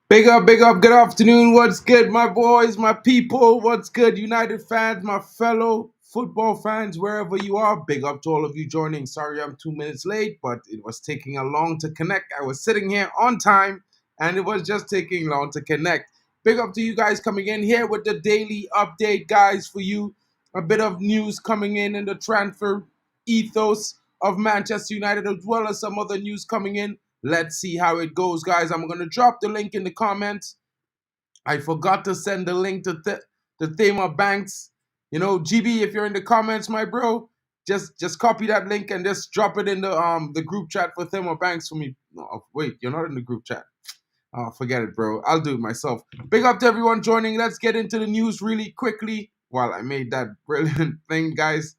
Big up, good afternoon. What's good, my boys, my people? What's good, United fans, my fellow football fans, wherever you are? Big up to all of you joining. Sorry I'm 2 minutes late, but it was taking a long to connect. I was sitting here on time, and it was just taking long to connect. Big up to you guys coming in here with the daily update, guys, for you. A bit of news coming in the transfer ethos of Manchester United, as well as some other news coming in. Let's see how it goes, guys. I'm going to drop the link in the comments. I forgot to send the link to Thema Banks. You know, GB, if you're in the comments, my bro, just copy that link and just drop it in the group chat for Thema Banks for me. No, wait, you're not in the group chat. Oh, forget it, bro. I'll do it myself. Big up to everyone joining. Let's get into the news really quickly. While I made that brilliant thing, guys.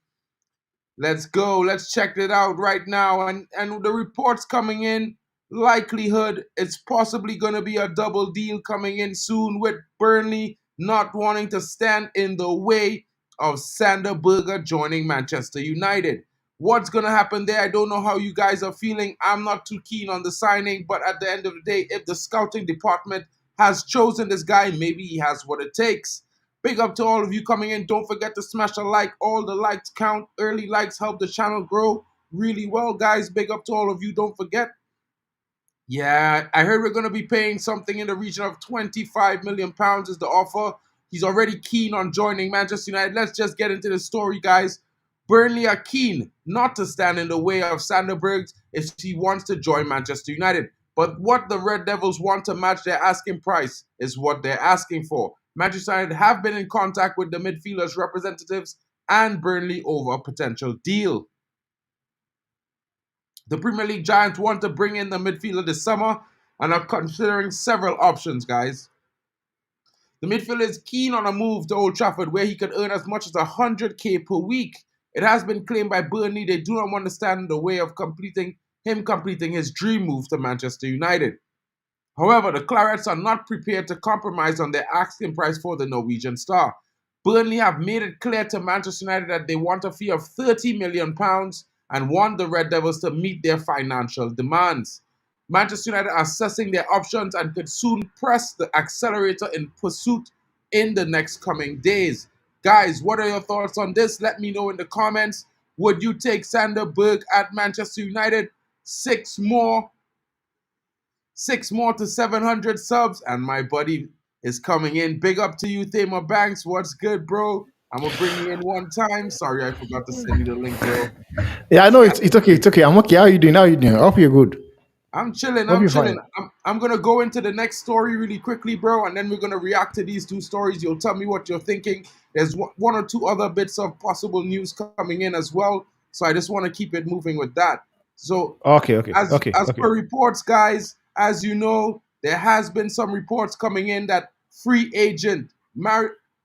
Let's go. Let's check it out right now. And the reports coming in, likelihood it's possibly going to be a double deal coming in soon with Burnley not wanting to stand in the way of Sander Berge joining Manchester United. What's going to happen there? I don't know how you guys are feeling. I'm not too keen on the signing, but at the end of the day, if the scouting department has chosen this guy, maybe he has what it takes. Big up to all of you coming in. Don't forget to smash a like. All the likes count. Early likes help the channel grow really well, guys. Big up to all of you. Don't forget. Yeah, I heard we're going to be paying something in the region of £25 million is the offer. He's already keen on joining Manchester United. Let's just get into the story, guys. Burnley are keen not to stand in the way of Sander Berge if he wants to join Manchester United. But what the Red Devils want to match their asking price is what they're asking for. Manchester United have been in contact with the midfielders' representatives and Burnley over a potential deal. The Premier League giants want to bring in the midfielder this summer and are considering several options, guys. The midfielder is keen on a move to Old Trafford where he could earn as much as 100k per week. It has been claimed by Burnley they do not want to stand in the way of completing his dream move to Manchester United. However, the Clarets are not prepared to compromise on their asking price for the Norwegian star. Burnley have made it clear to Manchester United that they want a fee of £30 million and want the Red Devils to meet their financial demands. Manchester United are assessing their options and could soon press the accelerator in pursuit in the next coming days. Guys, what are your thoughts on this? Let me know in the comments. Would you take Sander Berge at Manchester United? Six more to 700 subs, and my buddy is coming in. Big up to you, Thema Banks. What's good, bro? I'm gonna bring you in one time. Sorry, I forgot to send you the link, bro. Yeah, I know it's okay. It's okay. I'm okay. How are you doing? How are you doing? I hope you're good. I'm chilling. I hope I'm you're chilling. fine. I'm gonna go into the next story really quickly, bro, and then we're gonna react to these two stories. You'll tell me what you're thinking. There's one or two other bits of possible news coming in as well, so I just want to keep it moving with that. So, Okay, okay, as okay, as okay. per reports, guys, as you know, there has been some reports coming in that free agent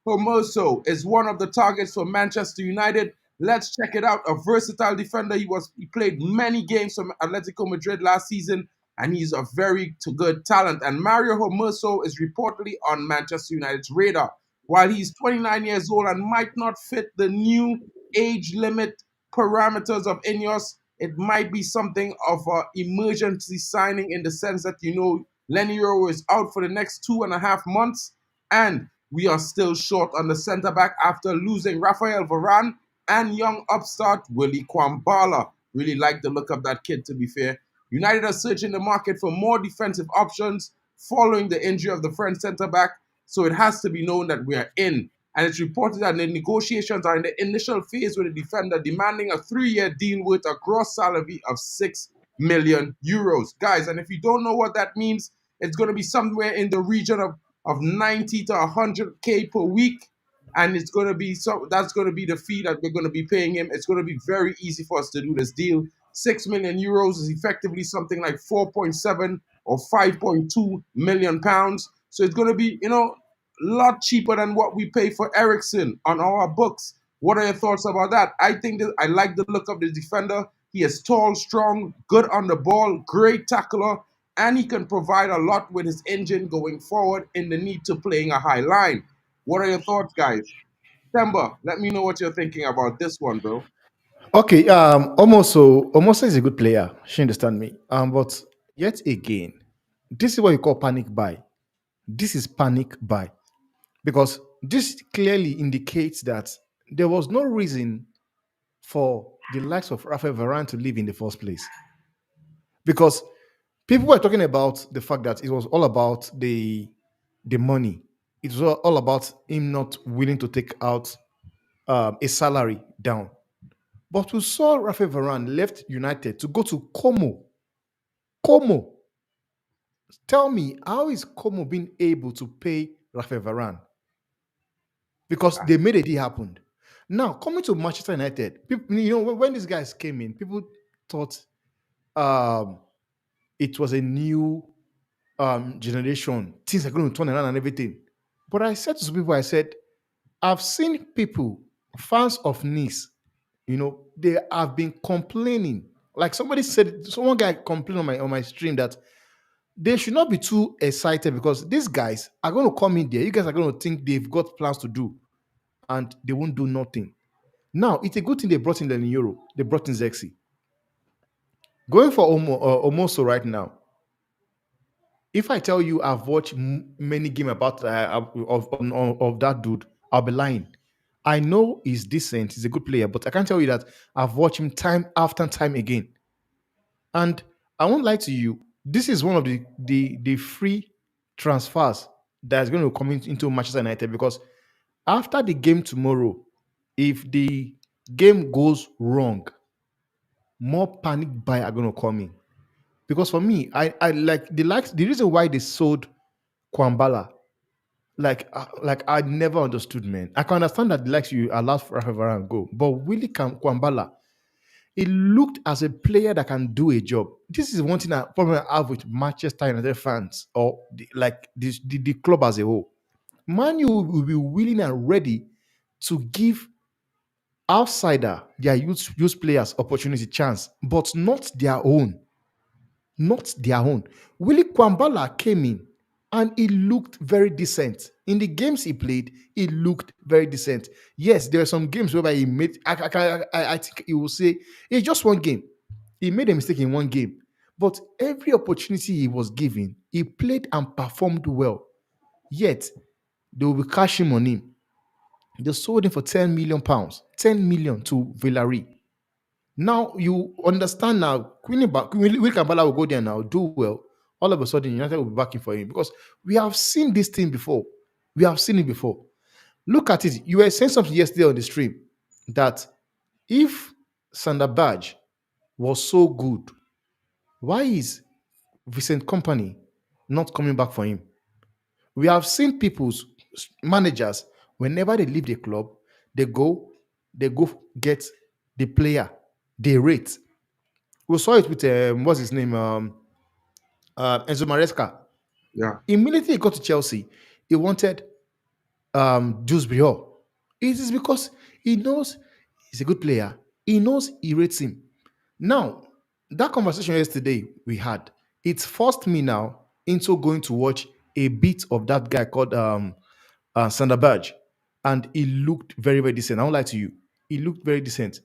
Hermoso is one of the targets for Manchester United. Let's check it out. A versatile defender. He played many games for Atletico Madrid last season, and he's a very good talent. And Mario Hermoso is reportedly on Manchester United's radar. While he's 29 years old and might not fit the new age limit parameters of Ineos, it might be something of an emergency signing in the sense that, Lenny Euro is out for the next 2.5 months, and we are still short on the centre back after losing Rafael Varane and young upstart Willie Kwambala. Really like the look of that kid, to be fair. United are searching the market for more defensive options following the injury of the French centre back, so it has to be known that we are in. And it's reported that the negotiations are in the initial phase with the defender demanding a 3-year deal with a gross salary of €6 million. Guys, and if you don't know what that means, it's going to be somewhere in the region of 90 to 100k per week, and it's going to be that's going to be the fee that we're going to be paying him. It's going to be very easy for us to do this deal. €6 million is effectively something like 4.7 or 5.2 million pounds. So it's going to be, a lot cheaper than what we pay for Ericsson on our books. What are your thoughts about that? I think that I like the look of the defender. He is tall, strong, good on the ball, great tackler, and he can provide a lot with his engine going forward in the need to playing a high line. What are your thoughts, guys? Temba, let me know what you're thinking about this one, bro. Okay. Almost is a good player. She understand me. But yet again, this is what you call panic buy. This is panic buy because this clearly indicates that there was no reason for the likes of Rafael Varane to leave in the first place. Because people were talking about the fact that it was all about the money. It was all about him not willing to take out a salary down. But we saw Rafael Varane left United to go to Como. Como. Tell me, how is Como being able to pay Rafael Varane? Because they made a deal happen. Now, coming to Manchester United, people, when these guys came in, people thought um, it was a new generation. Things are going to turn around and everything. But I said to some people, I said, I've seen people, fans of Nice, they have been complaining. Like somebody said, someone guy complained on my stream that they should not be too excited because these guys are going to come in there. You guys are going to think they've got plans to do, and they won't do nothing. Now, it's a good thing they brought in the Euro. They brought in Zexi. Going for Omoso right now. If I tell you I've watched many games about of that dude, I'll be lying. I know he's decent, he's a good player, but I can't tell you that I've watched him time after time again. And I won't lie to you, this is one of the free transfers that's going to come into Manchester United because after the game tomorrow, if the game goes wrong, more panic buy are going to come in. Because for me, I like the reason why they sold Kwambala. Like I never understood, man. I can understand that the likes you allowed for Rafa Varane go, but Willie Kwambala, he looked as a player that can do a job. This is one thing I probably have with Manchester United fans or the club as a whole. Man, you will be willing and ready to give outsider their youth players opportunity chance, but not their own. Not their own. Willie Kwambala came in and he looked very decent. In the games he played, he looked very decent. Yes, there are some games whereby he made, I think he will say, it's just one game. He made a mistake in one game. But every opportunity he was given, he played and performed well. Yet, they will be cashing on him. They sold him for £10 million, 10 million to Villarreal. Now you understand now. Will Kampala will go there now, do well. All of a sudden, United will be backing for him because we have seen this thing before. We have seen it before. Look at it. You were saying something yesterday on the stream that if Sander Berge was so good, why is Vincent Company not coming back for him? We have seen people's managers whenever they leave the club, they go get the player they rate. We saw it with what's his name, Enzo Maresca. Yeah. Immediately he got to Chelsea, he wanted Jules Briot. It is because he knows he's a good player. He knows he rates him. Now, that conversation yesterday we had, it's forced me now into going to watch a bit of that guy called Sander Berge. And he looked very, very decent. I won't lie to you. He looked very decent.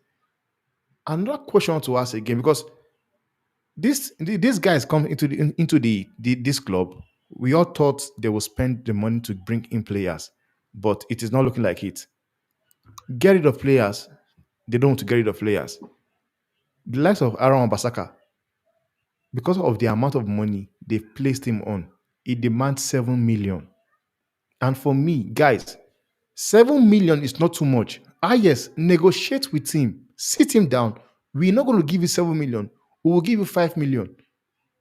Another question I want to ask again, because these guys come into this club. We all thought they will spend the money to bring in players, but it is not looking like it. Get rid of players. They don't want to get rid of players. The likes of Aaron Wan-Bissaka, because of the amount of money they've placed him on, it demands 7 million. And for me, guys, 7 million is not too much. Yes, negotiate with him, sit him down. We're not going to give you 7 million. We will give you 5 million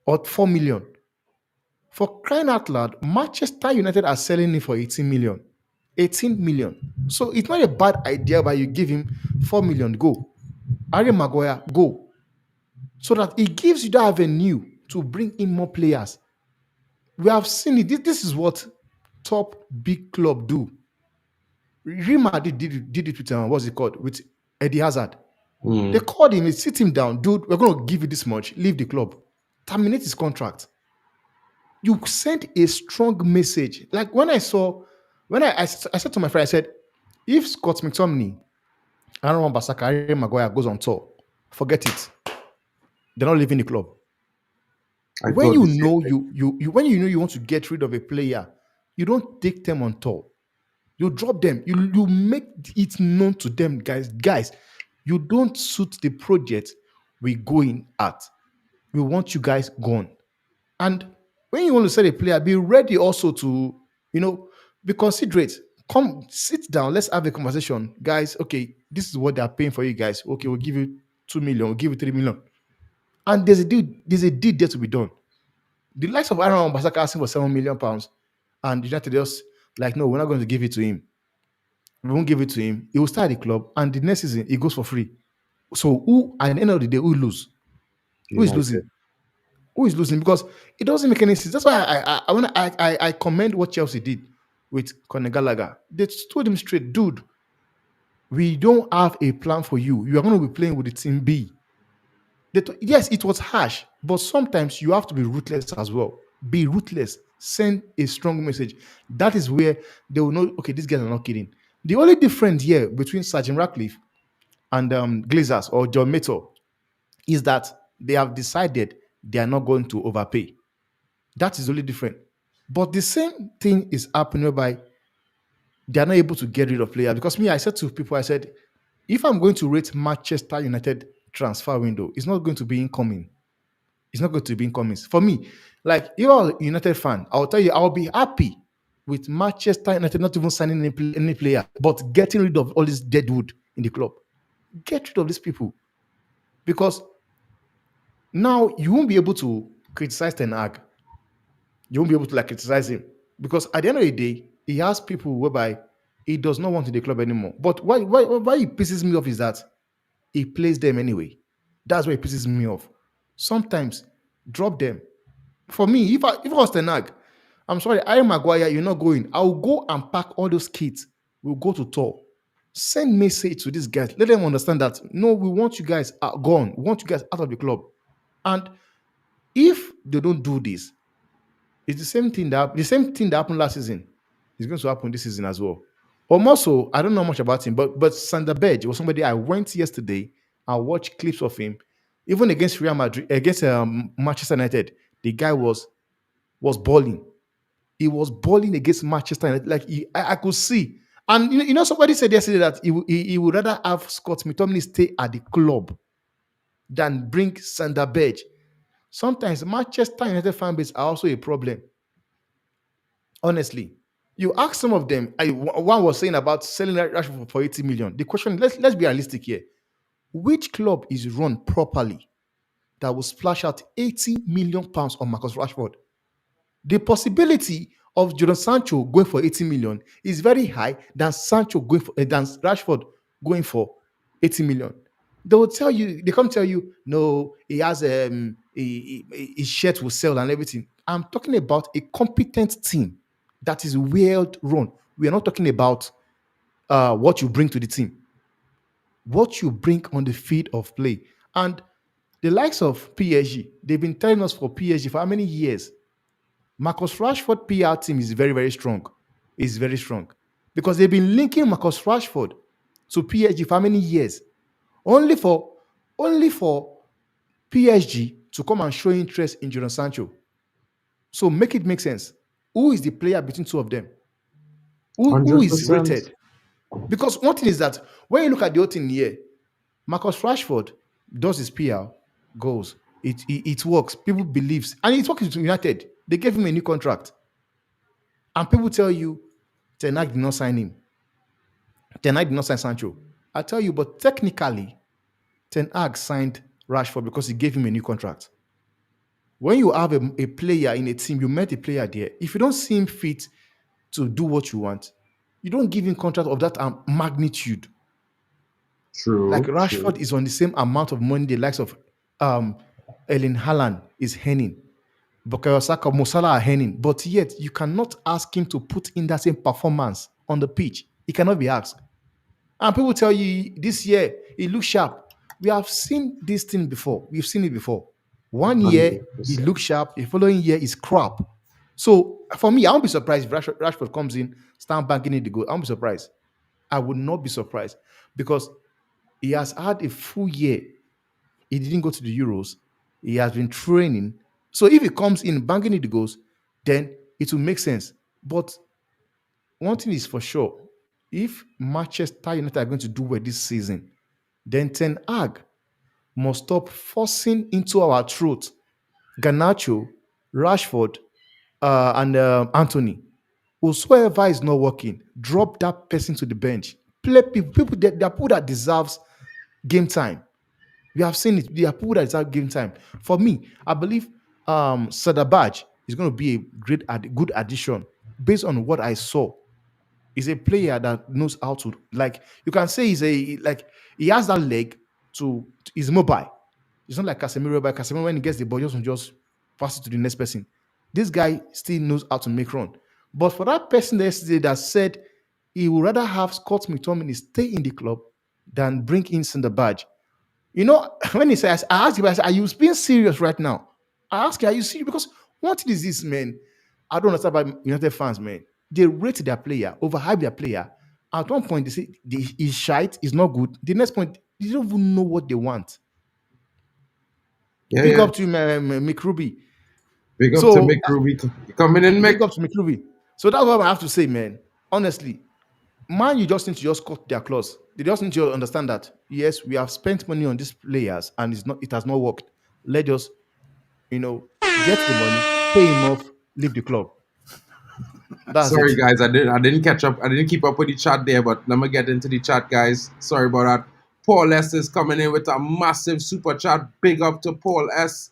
or 4 million. For crying out loud, Manchester United are selling him for 18 million. 18 million. So it's not a bad idea, but you give him 4 million, go. Harry Maguire, go. So that it gives you that avenue to bring in more players. We have seen it. This is what top big club do. Real Madrid did it with what's it called? With Eddie Hazard. They called him, sit him down, dude. We're going to give you this much. Leave the club. Terminate his contract. You sent a strong message. Like when I said to my friend, I said, if Scott McTominay, Aaron Wan-Bissaka, Harry Maguire goes on tour, forget it. They're not leaving the club. When you know you want to get rid of a player You don't take them on tour. You drop them. You make it known to them, guys. Guys, you don't suit the project we're going at. We want you guys gone. And when you want to sell a player, be ready also to, be considerate. Come sit down. Let's have a conversation, guys. Okay, this is what they are paying for you guys. Okay, we'll give you 2 million. We'll give you 3 million. And there's a deal. There's a deal there to be done. The likes of Aaron Wan-Bissaka asking for £7 million, and United just like, no, we're not going to give it to him. We won't give it to him. He will start the club, and the next season he goes for free. So who, at the end of the day, who lose? Who is United. losing? Who is losing? Because it doesn't make any sense. That's why I commend what Chelsea did with Conor Gallagher. They told him straight, dude, we don't have a plan for you. You are going to be playing with the team B. Yes, it was harsh, but sometimes you have to be ruthless as well. Be ruthless. Send a strong message. That is where they will know, okay, these guys are not kidding. The only difference here between Sergeant Ratcliffe and Glazers or John Mato is that they have decided they are not going to overpay. That is only different. But the same thing is happening whereby they are not able to get rid of players. Because me, I said to people, I said, if I'm going to rate Manchester United transfer window, it's not going to be incoming. It's not going to be incoming. For me, like if I'm a United fan, I'll tell you, I'll be happy with Manchester United not even signing any player, but getting rid of all this deadwood in the club. Get rid of these people. Because now you won't be able to criticize Ten Hag. You won't be able to like criticize him. Because at the end of the day, he has people whereby he does not want in the club anymore. But why he pisses me off is that he plays them anyway. That's why it pisses me off. Sometimes drop them. For me, if I was Ten Hag, I'm sorry, Harry Maguire, you're not going. I'll go and pack all those kids. We'll go to tour. Send message to these guys. Let them understand that no, we want you guys gone. We want you guys out of the club. And if they don't do this, it's the same thing that happened last season. It's going to happen this season as well. Or more so, I don't know much about him, but Sander Berge was somebody I went yesterday and watched clips of him. Even against Real Madrid, against Manchester United, the guy was balling. He was balling against Manchester United. Like I could see. And somebody said yesterday that he would rather have Scott McTominay stay at the club than bring Sander Berge. Sometimes Manchester United fan base are also a problem. Honestly, you ask some of them. One was saying about selling Rashford for 80 million. The question, let's be realistic here. Which club is run properly that will splash out 80 million pounds on Marcus Rashford? The possibility of Jadon Sancho going for 80 million is very high than Rashford going for 80 million. They will tell you, they come tell you, no, he has his shirt will sell and everything. I'm talking about a competent team that is well run. We are not talking about what you bring to the team, what you bring on the field of play. And the likes of PSG, they've been telling us for PSG for how many years? Marcus Rashford PR team is very, very strong. Is very strong. Because they've been linking Marcus Rashford to PSG for how many years? Only for PSG to come and show interest in Jadon Sancho. So make it make sense. Who is the player between two of them? Who is 100%. rated? Because one thing is that when you look at the whole thing here, Marcus Rashford does his PR, goes. It works. People believes. And it's working to United. They gave him a new contract. And people tell you, Ten Hag did not sign him. Ten Hag did not sign Sancho. I tell you, but technically, Ten Hag signed Rashford because he gave him a new contract. When you have a player in a team, you met a player there. If you don't see him fit to do what you want, you don't give him contract of that magnitude. True. Like True. Rashford is on the same amount of money the likes of Erling Haaland is earning. Bukayo Saka, Mo Salah are earning. But yet, you cannot ask him to put in that same performance on the pitch. It cannot be asked. And people tell you, this year, he looks sharp. We have seen this thing before. We've seen it before. 1 year, he 100%. looks sharp. The following year, is crap. So, for me, I won't be surprised if Rashford comes in, start banking in the goal. I won't be surprised. I would not be surprised because he has had a full year. He didn't go to the Euros. He has been training. So if he comes in banging in the goals, then it will make sense. But one thing is for sure: if Manchester United are going to do well this season, then Ten Hag must stop forcing into our throat Garnacho, Rashford, and Antony. Whosoever is not working, drop that person to the bench. Play people that there are people that deserves game time. We have seen it. There are people that deserve game time. For me, I believe Sadabaj is going to be a good addition based on what I saw. He's a player that knows how to, like, you can say he has that leg he's mobile. It's not like Casemiro, but Casemiro, when he gets the ball, just pass it to the next person. This guy still knows how to make run. But for that person yesterday that said he would rather have Scott McTominay stay in the club than bring in Cinder Badge. When he says, I asked him, I said, are you being serious right now? I asked him, are you serious? Because what is this, man? I don't understand about United fans, man. They rate their player, overhype their player. At one point, they say he's shite, he's not good. The next point, they don't even know what they want. Yeah, Big yeah. up to Mick Ruby. Big up to So Mick Ruby. You coming in, big Mick? up to Mick Ruby. So that's what I have to say, man. Honestly, man, you just need to just cut their claws. They just need to understand that yes, we have spent money on these players and it has not worked. Let us, get the money, pay him off, leave the club. That's Sorry it. guys, I didn't catch up. I didn't keep up with the chat there, but let me get into the chat, guys. Sorry about that. Paul S is coming in with a massive super chat. Big up to Paul S.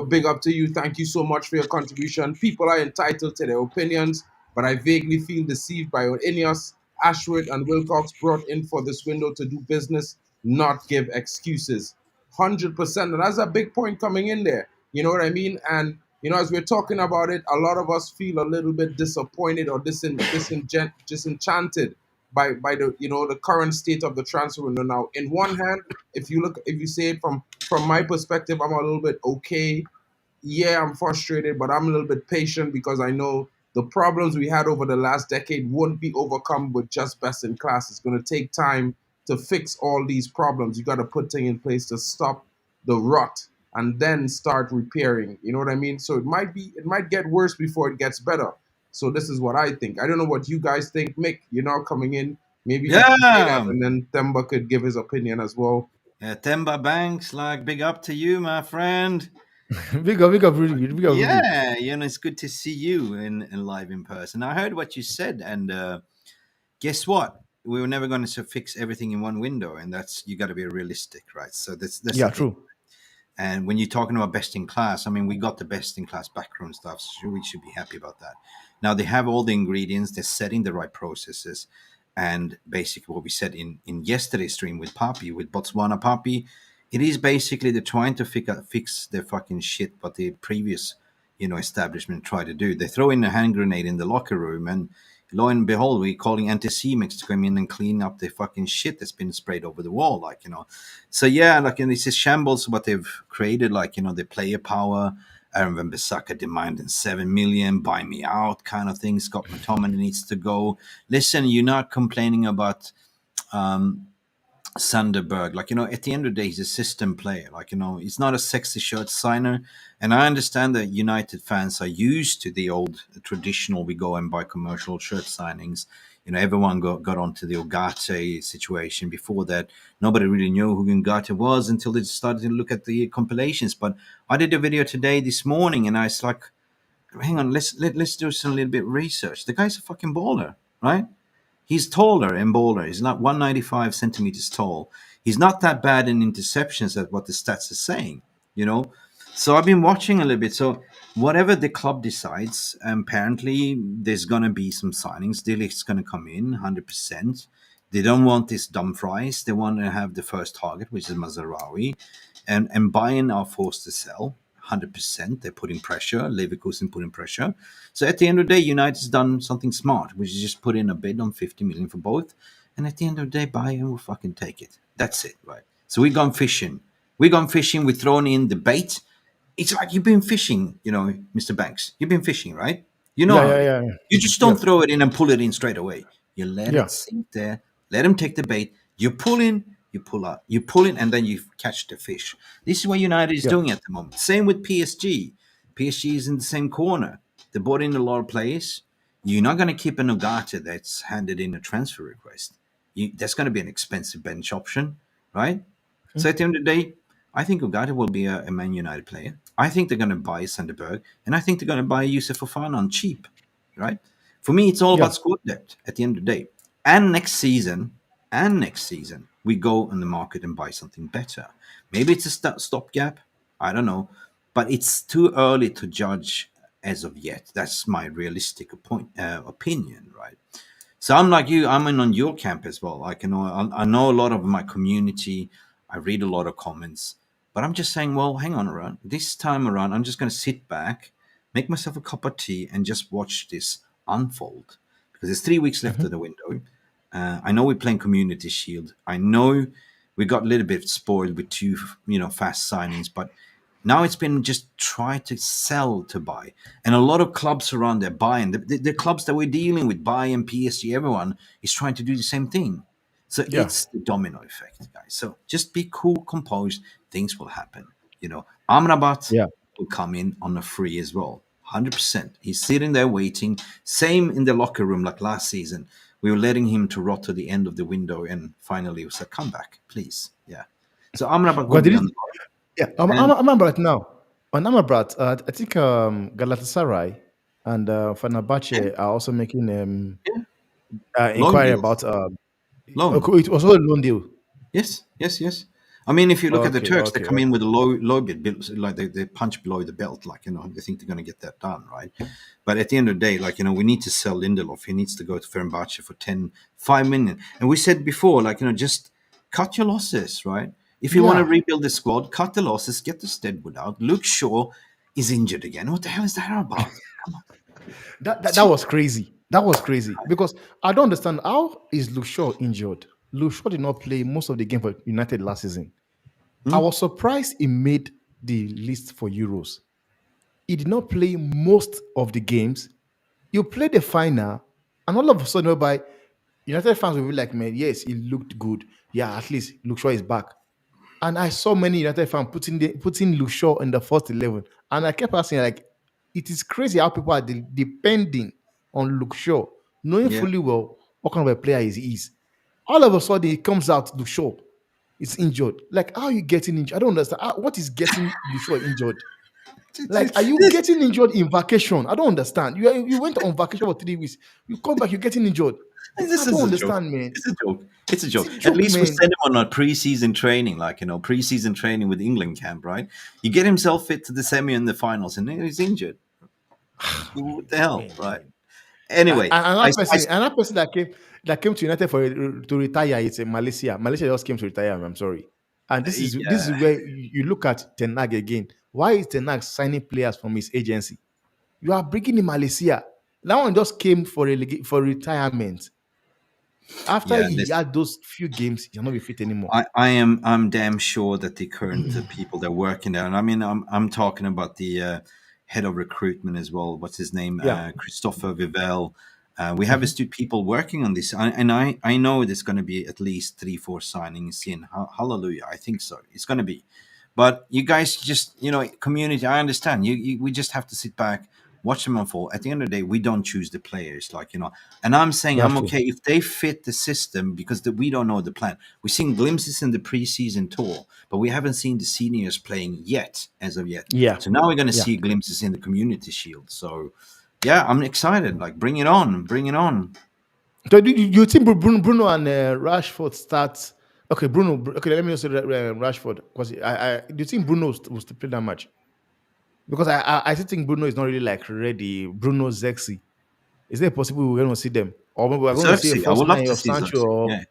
Big up to you. Thank you so much for your contribution. People are entitled to their opinions, but I vaguely feel deceived by what Ineos, Ashworth, and Wilcox brought in for this window to do business, not give excuses. 100%. And that's a big point coming in there. You know what I mean? And as we're talking about it, a lot of us feel a little bit disappointed or disenchanted by the current state of the transfer window. Now, in one hand, if you say it from my perspective, I'm a little bit okay. Yeah, I'm frustrated, but I'm a little bit patient because I know the problems we had over the last decade won't be overcome with just best in class. It's going to take time to fix all these problems. You got to put things in place to stop the rut and then start repairing. You know what I mean? So it might get worse before it gets better. So this is what I think. I don't know what you guys think. Mick, you're now coming in. Maybe you can say that, Yeah, and then Themba could give his opinion as well. Temba Banks, like big up to you, my friend. Big up, Ruby. Big up, Ruby. Yeah, it's good to see you in live in person. I heard what you said, and guess what? We were never going to fix everything in one window, and that's you got to be realistic, right? So that's the Yeah, thing. true. And when you're talking about best in class, I mean, we got the best in class background stuff, so we should be happy about that. Now they have all the ingredients, they're setting the right processes, and basically what we said in yesterday's stream with Papi, with Botswana Papi, it is basically they're trying to fix their fucking shit, what the previous establishment tried to do. They throw in a hand grenade in the locker room, and lo and behold, we're calling anti-Semites to come in and clean up the fucking shit that's been sprayed over the wall, so yeah, like, and it's a shambles what they've created, like, the player power. Aaron Wan-Bissaka demanding 7 million, buy me out kind of thing. Scott McTominay needs to go. Listen, you're not complaining about um, Sanderberg. Like, at the end of the day, he's a system player. Like, he's not a sexy shirt signer. And I understand that United fans are used to the old traditional, we go and buy commercial shirt signings. Everyone got onto the Ugarte situation. Before that, nobody really knew who Ugarte was until they started to look at the compilations. But I did a video this morning, and I was like, hang on, let's do some little bit of research. The guy's a fucking baller, right? He's taller and baller. He's not 195 centimeters tall. He's not that bad in interceptions at what the stats are saying, you know. So I've been watching a little bit. So whatever the club decides, apparently there's gonna be some signings. Deligt's gonna come in 100%. They don't want this Dumfries. They want to have the first target, which is Mazaroui, and Bayern are forced to sell 100%. They're putting pressure. Leverkusen putting pressure. So at the end of the day, United's done something smart, which is just put in a bid on 50 million for both. And at the end of the day, Bayern will fucking take it. That's it, right? So we've gone fishing. We've gone fishing. We've thrown in the bait. It's like you've been fishing, Mr. Banks. You've been fishing, right? You know Yeah, how yeah, it is. yeah, You just yeah, don't throw it in and pull it in straight away. You let yeah, it sink there. Let them take the bait. You pull in, you pull out. You pull in, and then you catch the fish. This is what United is yeah, doing at the moment. Same with PSG. PSG is in the same corner. They brought in a lot of players. You're not going to keep an Ugarte that's handed in a transfer request. That's going to be an expensive bench option, right? So at the end of the day, I think Ugarte will be a Man United player. I think they're going to buy Sanderberg, and I think they're going to buy Yusuf Fofana on cheap, right? For me, it's all Yeah. about squad depth at the end of the day. And next season, we go on the market and buy something better. Maybe it's a stopgap. I don't know, but it's too early to judge as of yet. That's my realistic opinion, right? So I'm like you. I'm in on your camp as well. Like, I know a lot of my community. I read a lot of comments, but I'm just saying, well, hang on around. This time around, I'm just going to sit back, make myself a cup of tea, and just watch this unfold. Because there's 3 weeks left Mhm. of the window. I know we're playing Community Shield. I know we got a little bit spoiled with two, fast signings, but now it's been just try to sell to buy. And a lot of clubs around there buying. The clubs that we're dealing with, Bayern, PSG, everyone is trying to do the same thing. So Yeah. it's the domino effect, guys. So just be cool, composed. Things will happen. Amrabat Yeah. will come in on a free as well. 100%. He's sitting there waiting. Same in the locker room like last season. We were letting him to rot to the end of the window, and finally we said, "Come back, please." Yeah. So Amrabat will But be did on it, the board. yeah, And I'm Amrabat now. On Amrabat, I think Galatasaray and yeah, Fenerbahce are also making yeah, loan inquiry deals. about. Loan. Okay, it was also a loan deal. Yes, yes, yes. I mean, if you look at the Okay, Turks, they okay, come in okay. with a low bid, like they punch below the belt, like they think they're going to get that done, right? But at the end of the day, like we need to sell Lindelof. He needs to go to Fenerbahce for 5 million. And we said before, like just cut your losses, right? If you want to Yeah, rebuild the squad, cut the losses, get the Deadwood out. Luke Shaw is injured again. What the hell is that about? Come on. that was crazy. That was crazy because I don't understand how is Luke Shaw injured. Luke Shaw did not play most of the game for United last season. I Hmm? was surprised he made the list for Euros. He did not play most of the games. You play the final, and all of a sudden, by United fans will be like, "Man, yes, he looked good. Yeah, at least Luke Shaw is back." And I saw many United fans putting Luke Shaw in the first 11. And I kept asking, like, it is crazy how people are depending on Luke Shaw, knowing Yeah. fully well what kind of a player he is. All of a sudden, he comes out, Luke Shaw is injured. Like, how are you getting injured? I don't understand. What is getting Luke Shaw injured? Like, are you This, getting injured in vacation? I don't understand. You went on vacation for 3 weeks. You come back, you're getting injured. I this don't is a joke. understand, man. It's a joke. It's a It's joke. a At joke, least we man. send him on a preseason training, like preseason training with England camp, right? You get himself fit to the semi and the finals, and then he's injured. What the hell, Man, right? man. Anyway, Another person that came to United to retire is Malaysia. Malaysia just came to retire. I'm sorry. And this is yeah, where you look at Ten Hag again. Why is Ten Hag signing players from his agency? You are bringing in Malaysia. That one just came for retirement. After yeah. he had those few games, he'll not be fit anymore. I'm damn sure that the current people that are working there, and I mean, I'm talking about the head of recruitment as well. What's his name? Yeah. Christopher Vivel. We have Mhm. astute people working on this, and I know there's going to be at least 3-4 signings in. Hallelujah, I think so. It's going to be, but you guys just community. I understand. We just have to sit back, watch them unfold. At the end of the day, we don't choose the players, and I'm saying That's I'm true. okay if they fit the system because we don't know the plan. We've seen glimpses in the preseason tour, but we haven't seen the seniors playing yet, as of yet. Yeah. So now we're going to Yeah. see glimpses in the Community Shield. So, yeah, I'm excited. Like, bring it on, bring it on. So do you think Bruno and Rashford start? Okay, Okay, let me just say Rashford because do you think Bruno will still play that much? Because I still think Bruno is not really like ready. Bruno Zexi. Is it possible we're going to see them, or maybe we're going to see a Xerxes, I first would love nine to of see Sancho? Xerxes. Or Yeah,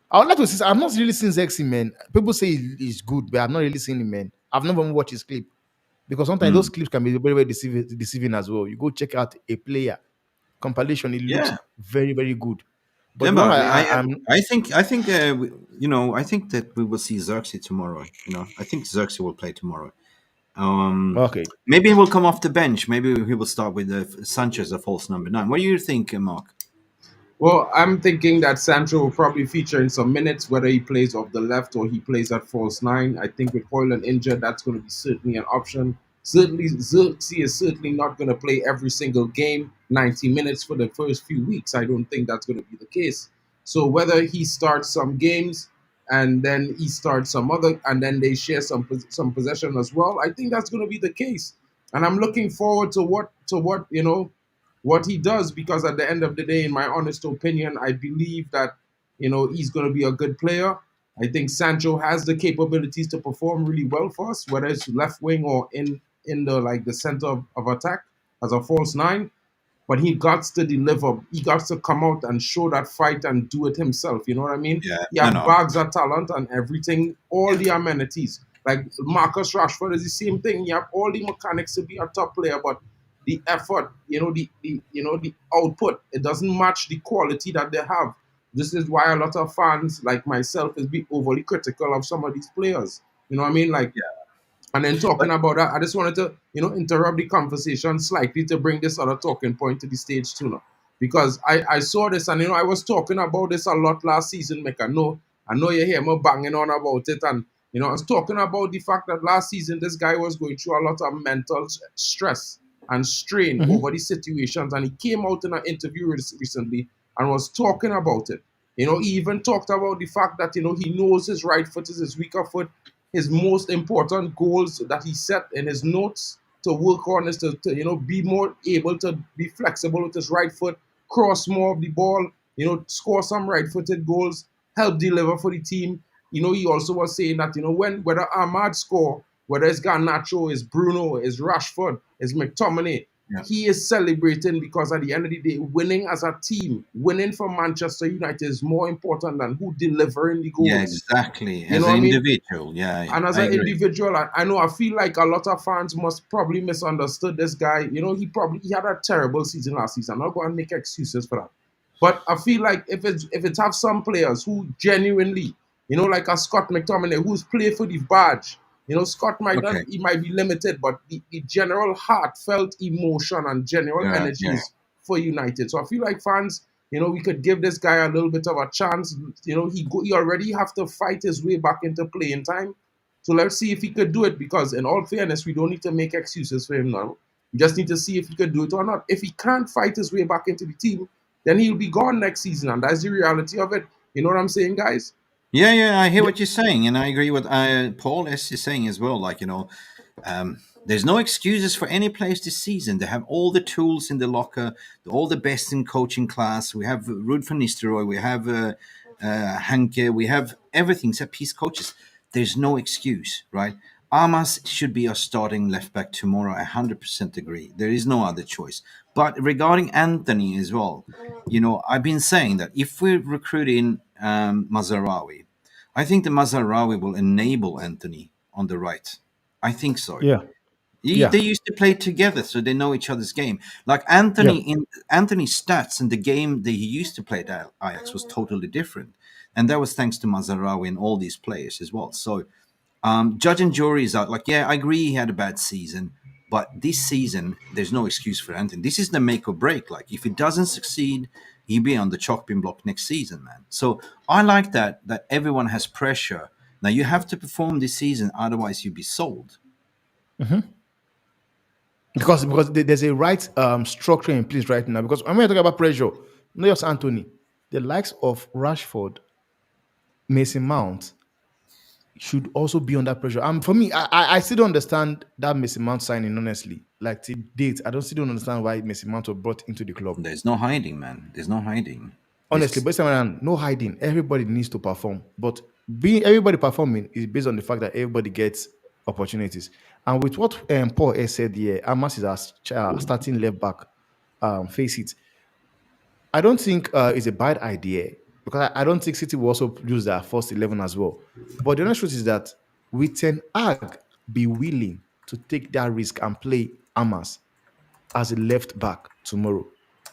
I would like to see. I've not really seen Zexi, man. People say he's good, but I've not really seen him, man. I've never even watched his clip because sometimes those mm. clips can be very, very deceiving as well. You go check out a player compilation; it looks Yeah. very, very good. But the one Demba, I'm I think that we will see Xerxes tomorrow. I think Xerxes will play tomorrow. okay. Maybe he will come off the bench. Maybe he will start with Sanchez, a false number 9. What do you think, Mark? Well, I'm thinking that Sancho will probably feature in some minutes, whether he plays off the left or he plays at false nine. I think with Hoyland injured, that's going to be certainly an option. Certainly, Xerxes is certainly not going to play every single game 90 minutes for the first few weeks. I don't think that's going to be the case. So whether he starts some games and then he starts some other, and then they share some possession as well, I think that's going to be the case. And I'm looking forward to what what he does, because at the end of the day, in my honest opinion, I believe that he's going to be a good player. I think Sancho has the capabilities to perform really well for us, whether it's left wing or in the like the center of attack as a false nine. But he got to deliver. He got to come out and show that fight and do it himself. You know what I mean? Yeah, He no, have no, bags of talent and everything, all yeah, the amenities. Like Marcus Rashford is the same thing. You have all the mechanics to be a top player, but the effort, the output, it doesn't match the quality that they have. This is why a lot of fans like myself is be overly critical of some of these players. You know what I mean? Like, yeah. and then But talking about that, I just wanted to, interrupt the conversation slightly to bring this other talking point to the stage too now. Because I saw this and I was talking about this a lot last season, Mick. I know you hear me banging on about it. And I was talking about the fact that last season this guy was going through a lot of mental stress and strain Mhm. over the situations. And he came out in an interview recently and was talking about it. He even talked about the fact that he knows his right foot is his weaker foot. His most important goals that he set in his notes to work on is to be more able to be flexible with his right foot, cross more of the ball, score some right-footed goals, help deliver for the team. He also was saying that when whether Ahmad score, whether it's Garnacho, it's Bruno, it's Rashford, it's McTominay, yeah, he is celebrating because at the end of the day, winning as a team, winning for Manchester United is more important than who delivering the yeah, goals. exactly. You As know an what I mean? individual, yeah, And as I an agree. individual, I know I feel like a lot of fans must probably misunderstood this guy. He had a terrible season last season. I'm not going to make excuses for that. But I feel like if it have some players who genuinely, like a Scott McTominay who's played for the Barge, Scott might not Okay, he might be limited, but the general heartfelt emotion and general yeah, energy yeah. is for United. So I feel like fans, we could give this guy a little bit of a chance. He already have to fight his way back into playing time. So let's see if he could do it. Because in all fairness, we don't need to make excuses for him now. We just need to see if he could do it or not. If he can't fight his way back into the team, then he'll be gone next season, and that's the reality of it. You know what I'm saying, guys? Yeah, yeah, I hear Yeah. what you're saying, and I agree with Paul S is saying as well. Like, there's no excuses for any players this season. They have all the tools in the locker, all the best in coaching class. We have Ruud van Nistelrooy, we have Hanke, we have everything except peace coaches. There's no excuse, right? Armas should be our starting left back tomorrow. I 100% agree. There is no other choice. But regarding Anthony as well, I've been saying that if we recruit in Mazaroui, I think the Mazaroui will enable Anthony on the right. I think so. Yeah. They Yeah. used to play together, so they know each other's game. Like Yeah. Anthony's stats in the game that he used to play at Ajax was totally different, and that was thanks to Mazaroui and all these players as well. So judge and jury is out. Like, yeah, I agree he had a bad season, but this season there's no excuse for Anthony. This is the make or break. Like, if he doesn't succeed, he'll be on the chopping block next season, man. So I like that everyone has pressure. Now you have to perform this season, otherwise you'll be sold. Because there's a right structure in place right now. Because when we're talking about pressure, not just Anthony, the likes of Rashford, Mason Mount should also be under pressure. For me, I still don't understand that Mason Mount signing. Honestly, like to date, I don't still don't understand why Mason Mount was brought into the club. There's no hiding, man. There's no hiding. Honestly, This, based on no hiding. Everybody needs to perform, but being everybody performing is based on the fact that everybody gets opportunities. And with what Paul has said here, Amas is our starting left back. Face it. I don't think it's a bad idea because I don't think City will also use their first 11 as well. But the honest truth is that will Ten Hag be willing to take that risk and play Amas as a left back tomorrow?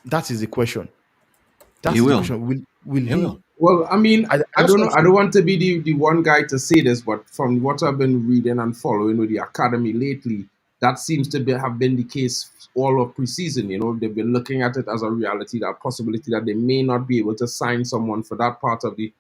That is the question. he That is the will. question. Will He will. he? Well, I mean, I I just don't know. want I to. don't want to be the one guy to say this, but from what I've been reading and following with the academy lately, that seems to have been the case all of preseason. They've been looking at it as a reality, that possibility that they may not be able to sign someone for that part of the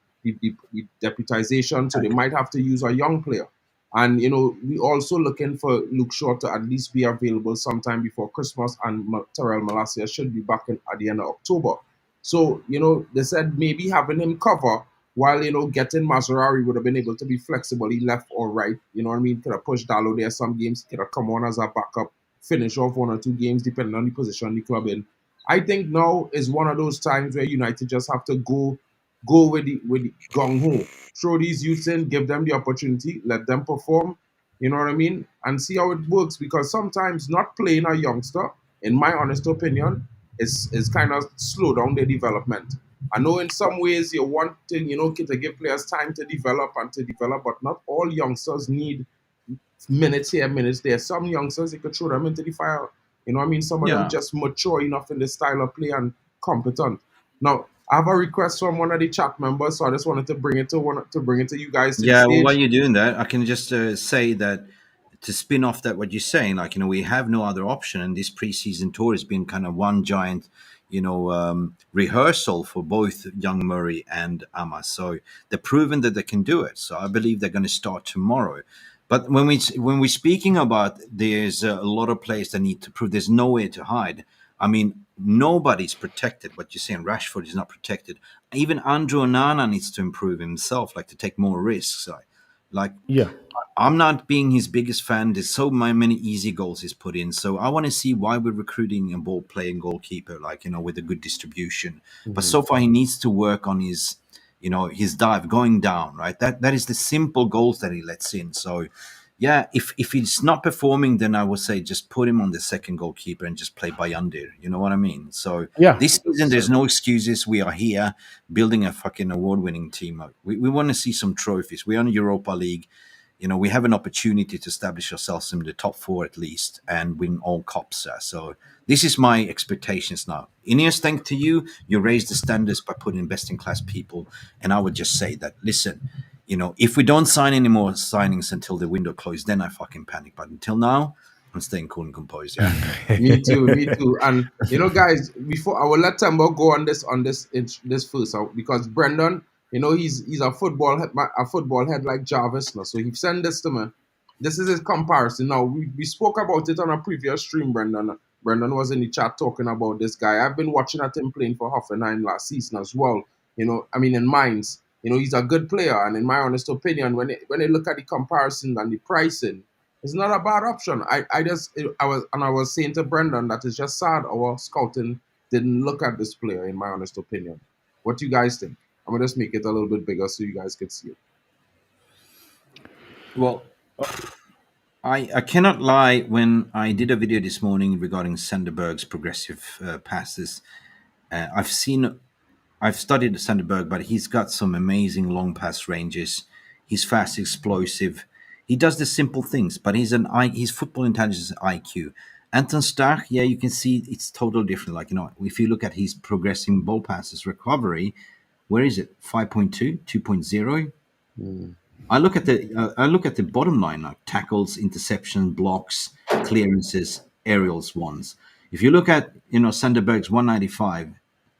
deputization, so they might have to use a young player. And we also looking for Luke Shaw to at least be available sometime before Christmas, and Terrell Malacia should be back at the end of October. So they said maybe having him cover while getting Mazaroui would have been able to be flexible. He left or right, you know what I mean? Could have pushed Dallo there some games, could have come on as a backup, finish off one or two games depending on the position the club in. I think now is one of those times where United just have to go with the gung ho. Throw these youths in, give them the opportunity, let them perform. You know what I mean, and see how it works. Because sometimes not playing a youngster, in my honest opinion, is kind of slow down their development. I know in some ways you want to give players time to develop and to develop, but not all youngsters need minutes here, minutes there. Some youngsters, you could throw them into the fire. You know what I mean? Some of them Yeah. just mature enough in the style of play and competent. Now, I have a request from one of the chat members, so I just wanted to bring it to you guys to the Yeah, well, while stage. you're doing that, I can just say that to spin off that what you're saying, like we have no other option, and this preseason tour has been kind of one giant, rehearsal for both young Murray and Ama. So they're proven that they can do it. So I believe they're going to start tomorrow. But when we're speaking about there's a lot of players that need to prove, there's nowhere to hide. I mean, nobody's protected. What you're saying, Rashford is not protected. Even Andrew Onana needs to improve himself, like to take more risks. Like Yeah. I'm not being his biggest fan. There's so many easy goals he's put in. So I want to see why we're recruiting a ball playing goalkeeper, like, with a good distribution. But Mhm. so far, he needs to work on his dive going down, right? That is the simple goals that he lets in. So, yeah, if he's not performing, then I would say just put him on the second goalkeeper and just play by under. You know what I mean? So Yeah. this season, there's 100%. no excuses. We are here building a fucking award-winning team. We want to see some trophies. We're on Europa League. We have an opportunity to establish ourselves in the top four at least and win all cups. So this is my expectations now. Ineos, thank to you. You raised the standards by putting best in class people. And I would just say that, listen, if we don't sign any more signings until the window closed, then I fucking panic. But until now, I'm staying cool and composed. Yeah. Me too, me too. And guys, before I will let Tembo go on this first, because Brendan, he's a football head like Jarvis now. So he sent this to me. This is his comparison. Now we spoke about it on a previous stream, Brendan. Brendan was in the chat talking about this guy. I've been watching at him playing for Hoffenheim last season as well. I mean in Mainz. He's a good player, and in my honest opinion, when they look at the comparison and the pricing, it's not a bad option. I was saying to Brendan that it's just sad our scouting didn't look at this player, in my honest opinion. What do you guys think? I'm gonna just make it a little bit bigger so you guys can see it. Well, I cannot lie. When I did a video this morning regarding Sanderberg's progressive passes, I've seen I've studied Sanderberg, but he's got some amazing long pass ranges. He's fast, explosive. He does the simple things, but his football intelligence is IQ. Anton Stach, yeah, you can see it's totally different. Like, if you look at his progressing ball passes recovery, where is it? 5.2, 2.0. Mm. I look at the bottom line, like tackles, interception, blocks, clearances, aerials ones. If you look at Sanderberg's 195,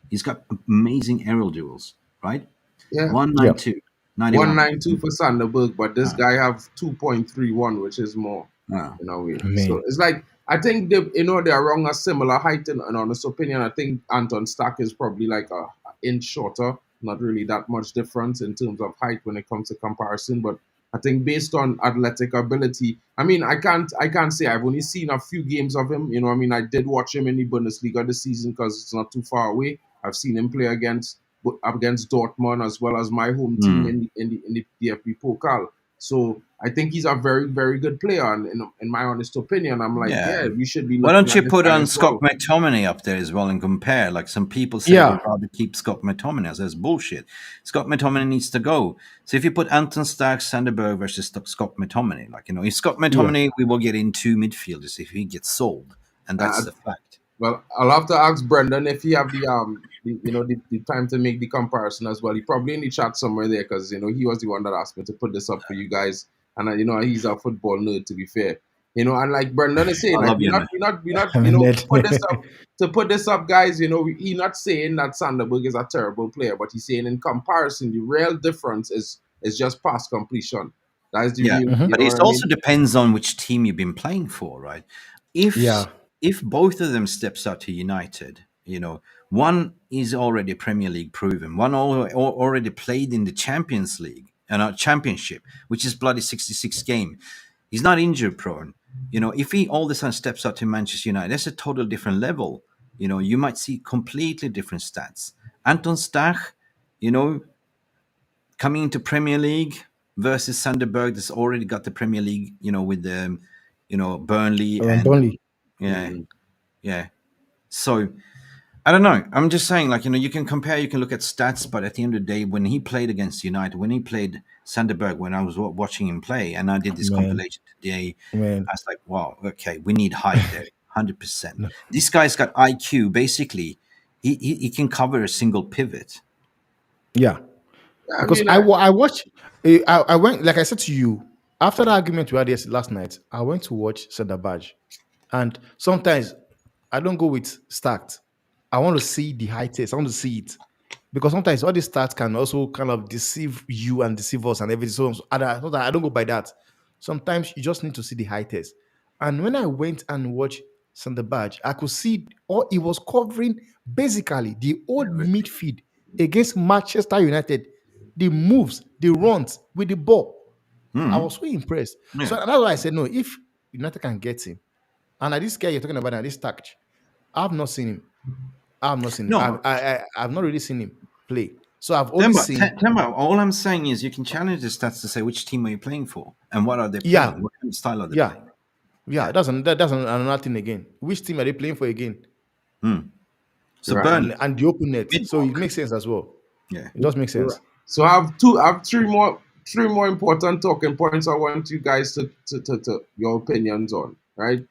he's got amazing aerial duels, right? Yeah, 192, 91. 192 for Sanderberg, but this Ah, guy have 2.31, which is more ah. in a way. I So mean, it's like I think they're wrong a similar height in honest opinion. I think Anton Stack is probably like a inch shorter, not really that much difference in terms of height when it comes to comparison. But I think based on athletic ability, I mean I can't say I've only seen a few games of him. I mean I did watch him in the Bundesliga this season because it's not too far away. I've seen him play against Dortmund as well as my home team Hmm. in the DFB Pokal. So I think he's a very, very good player. And in my honest opinion, I'm like, Yeah. yeah, we should be Why looking don't at you this put guy on as Scott well. McTominay up there as well and compare? Like some people say they'd yeah, rather keep Scott McTominay. That's bullshit. Scott McTominay needs to go. So if you put Anton Stark, Sanderberg versus Scott McTominay, like, if Scott yeah. McTominay, we will get in two midfielders if he gets sold. And that's Uh, the fact. well, I'll have to ask Brendan if he have the time to make the comparison as well. He probably in the chat somewhere there because he was the one that asked me to put this up for you guys, and he's a football nerd to be fair. And like Brendan is saying, I like love we're you, not man. we're not we're not I mean, to put this up, guys. He not saying that Sanderberg is a terrible player, but he's saying in comparison, the real difference is just pass completion. That's the Yeah, real, Hmm. you but know it what I also mean? depends on which team you've been playing for, right? If Yeah. if both of them steps up to United, one is already Premier League proven, one already played in the Champions League and a championship, which is bloody 66 game. He's not injury prone. If he all of a sudden steps up to Manchester United, that's a total different level. You might see completely different stats. Anton Stach, you know, coming into Premier League versus Sunderberg that's already got the Premier League, with the, Burnley and Burnley. yeah, Mm. yeah. So I don't know. I'm just saying, like, you can compare, you can look at stats, but at the end of the day, when he played against United, when he played Sunderberg, when I was watching him play, and I did this Man, compilation today, man. I was like, wow, okay, we need height there, 100%. No. This guy's got IQ. Basically, he can cover a single pivot. Yeah. I Because mean, I watched, I went, like I said to you, after the argument we had last night, I went to watch Center Badge. And sometimes I don't go with stacked. I want to see the high test. I want to see it. Because sometimes all these stats can also kind of deceive you and deceive us and everything. So I don't go by that. Sometimes you just need to see the high test. And when I went and watched Sander Badge, I could see all it was covering basically the old Everything. midfield against Manchester United, the moves, the runs with the ball. I Hmm. was so impressed. So Yeah. that's why I said no. If United can get him, and at this guy you're talking about, now, this touch, I've not seen him. I've not seen him. No, I've not really seen him play. So I've only Temba, seen, Temba, all I'm saying is you can challenge the stats to say which team are you playing for and what are they yeah, playing? What kind of style are they yeah, playing? yeah. Yeah. That's another thing again. Which team are they playing for again? Hmm. So right. Burnley, And the open net. So it mid-walk. makes sense as well. Yeah. It does make Right. sense. So I have three more important talking points I want you guys to your opinions on, right?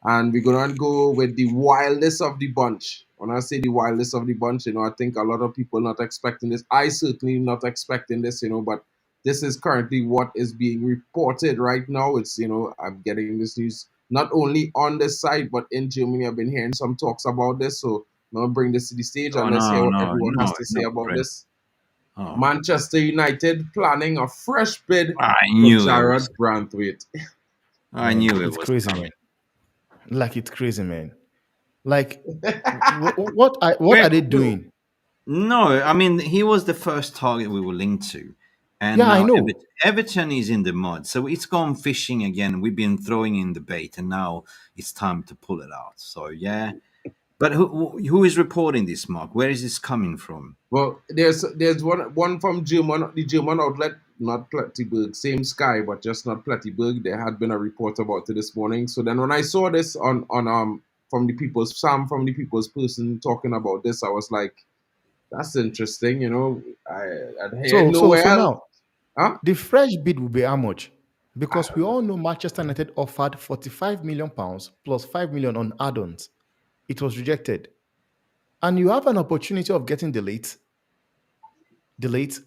And we're gonna go with the wildest of the bunch. When I say the wildest of the bunch, I think a lot of people not expecting this. I certainly not expecting this, but this is currently what is being reported right now. It's I'm getting this news not only on this side but in Germany. I've been hearing some talks about this, so I'm gonna bring this to the stage Oh and let's hear no, what no, everyone has no, to say no, about Brent. this. Oh, Manchester United planning a fresh bid I for knew it was. Jarrod Branthwaite. I Man, knew it it's was crazy, coming. man. Like it's crazy, man. Like what Wait, are they doing? no, I mean he was the first target we were linked to, and Yeah, I now know. Everton is in the mud, so it's gone fishing again. We've been throwing in the bait, and now it's time to pull it out. So yeah, but who is reporting this, Mark? Where is this coming from? Well, there's one from the German outlet, not Plettyberg, same Sky, but just not Plettyberg. There had been a report about it this morning. So then when I saw this on from the people's Sam from the people's person talking about this, I was like, that's interesting. I'd heard So nowhere else. now Huh? the fresh bid will be how much? I Because we don't know. all know Manchester United offered 45 million pounds plus 5 million on add-ons. It was rejected. And you have an opportunity of getting the late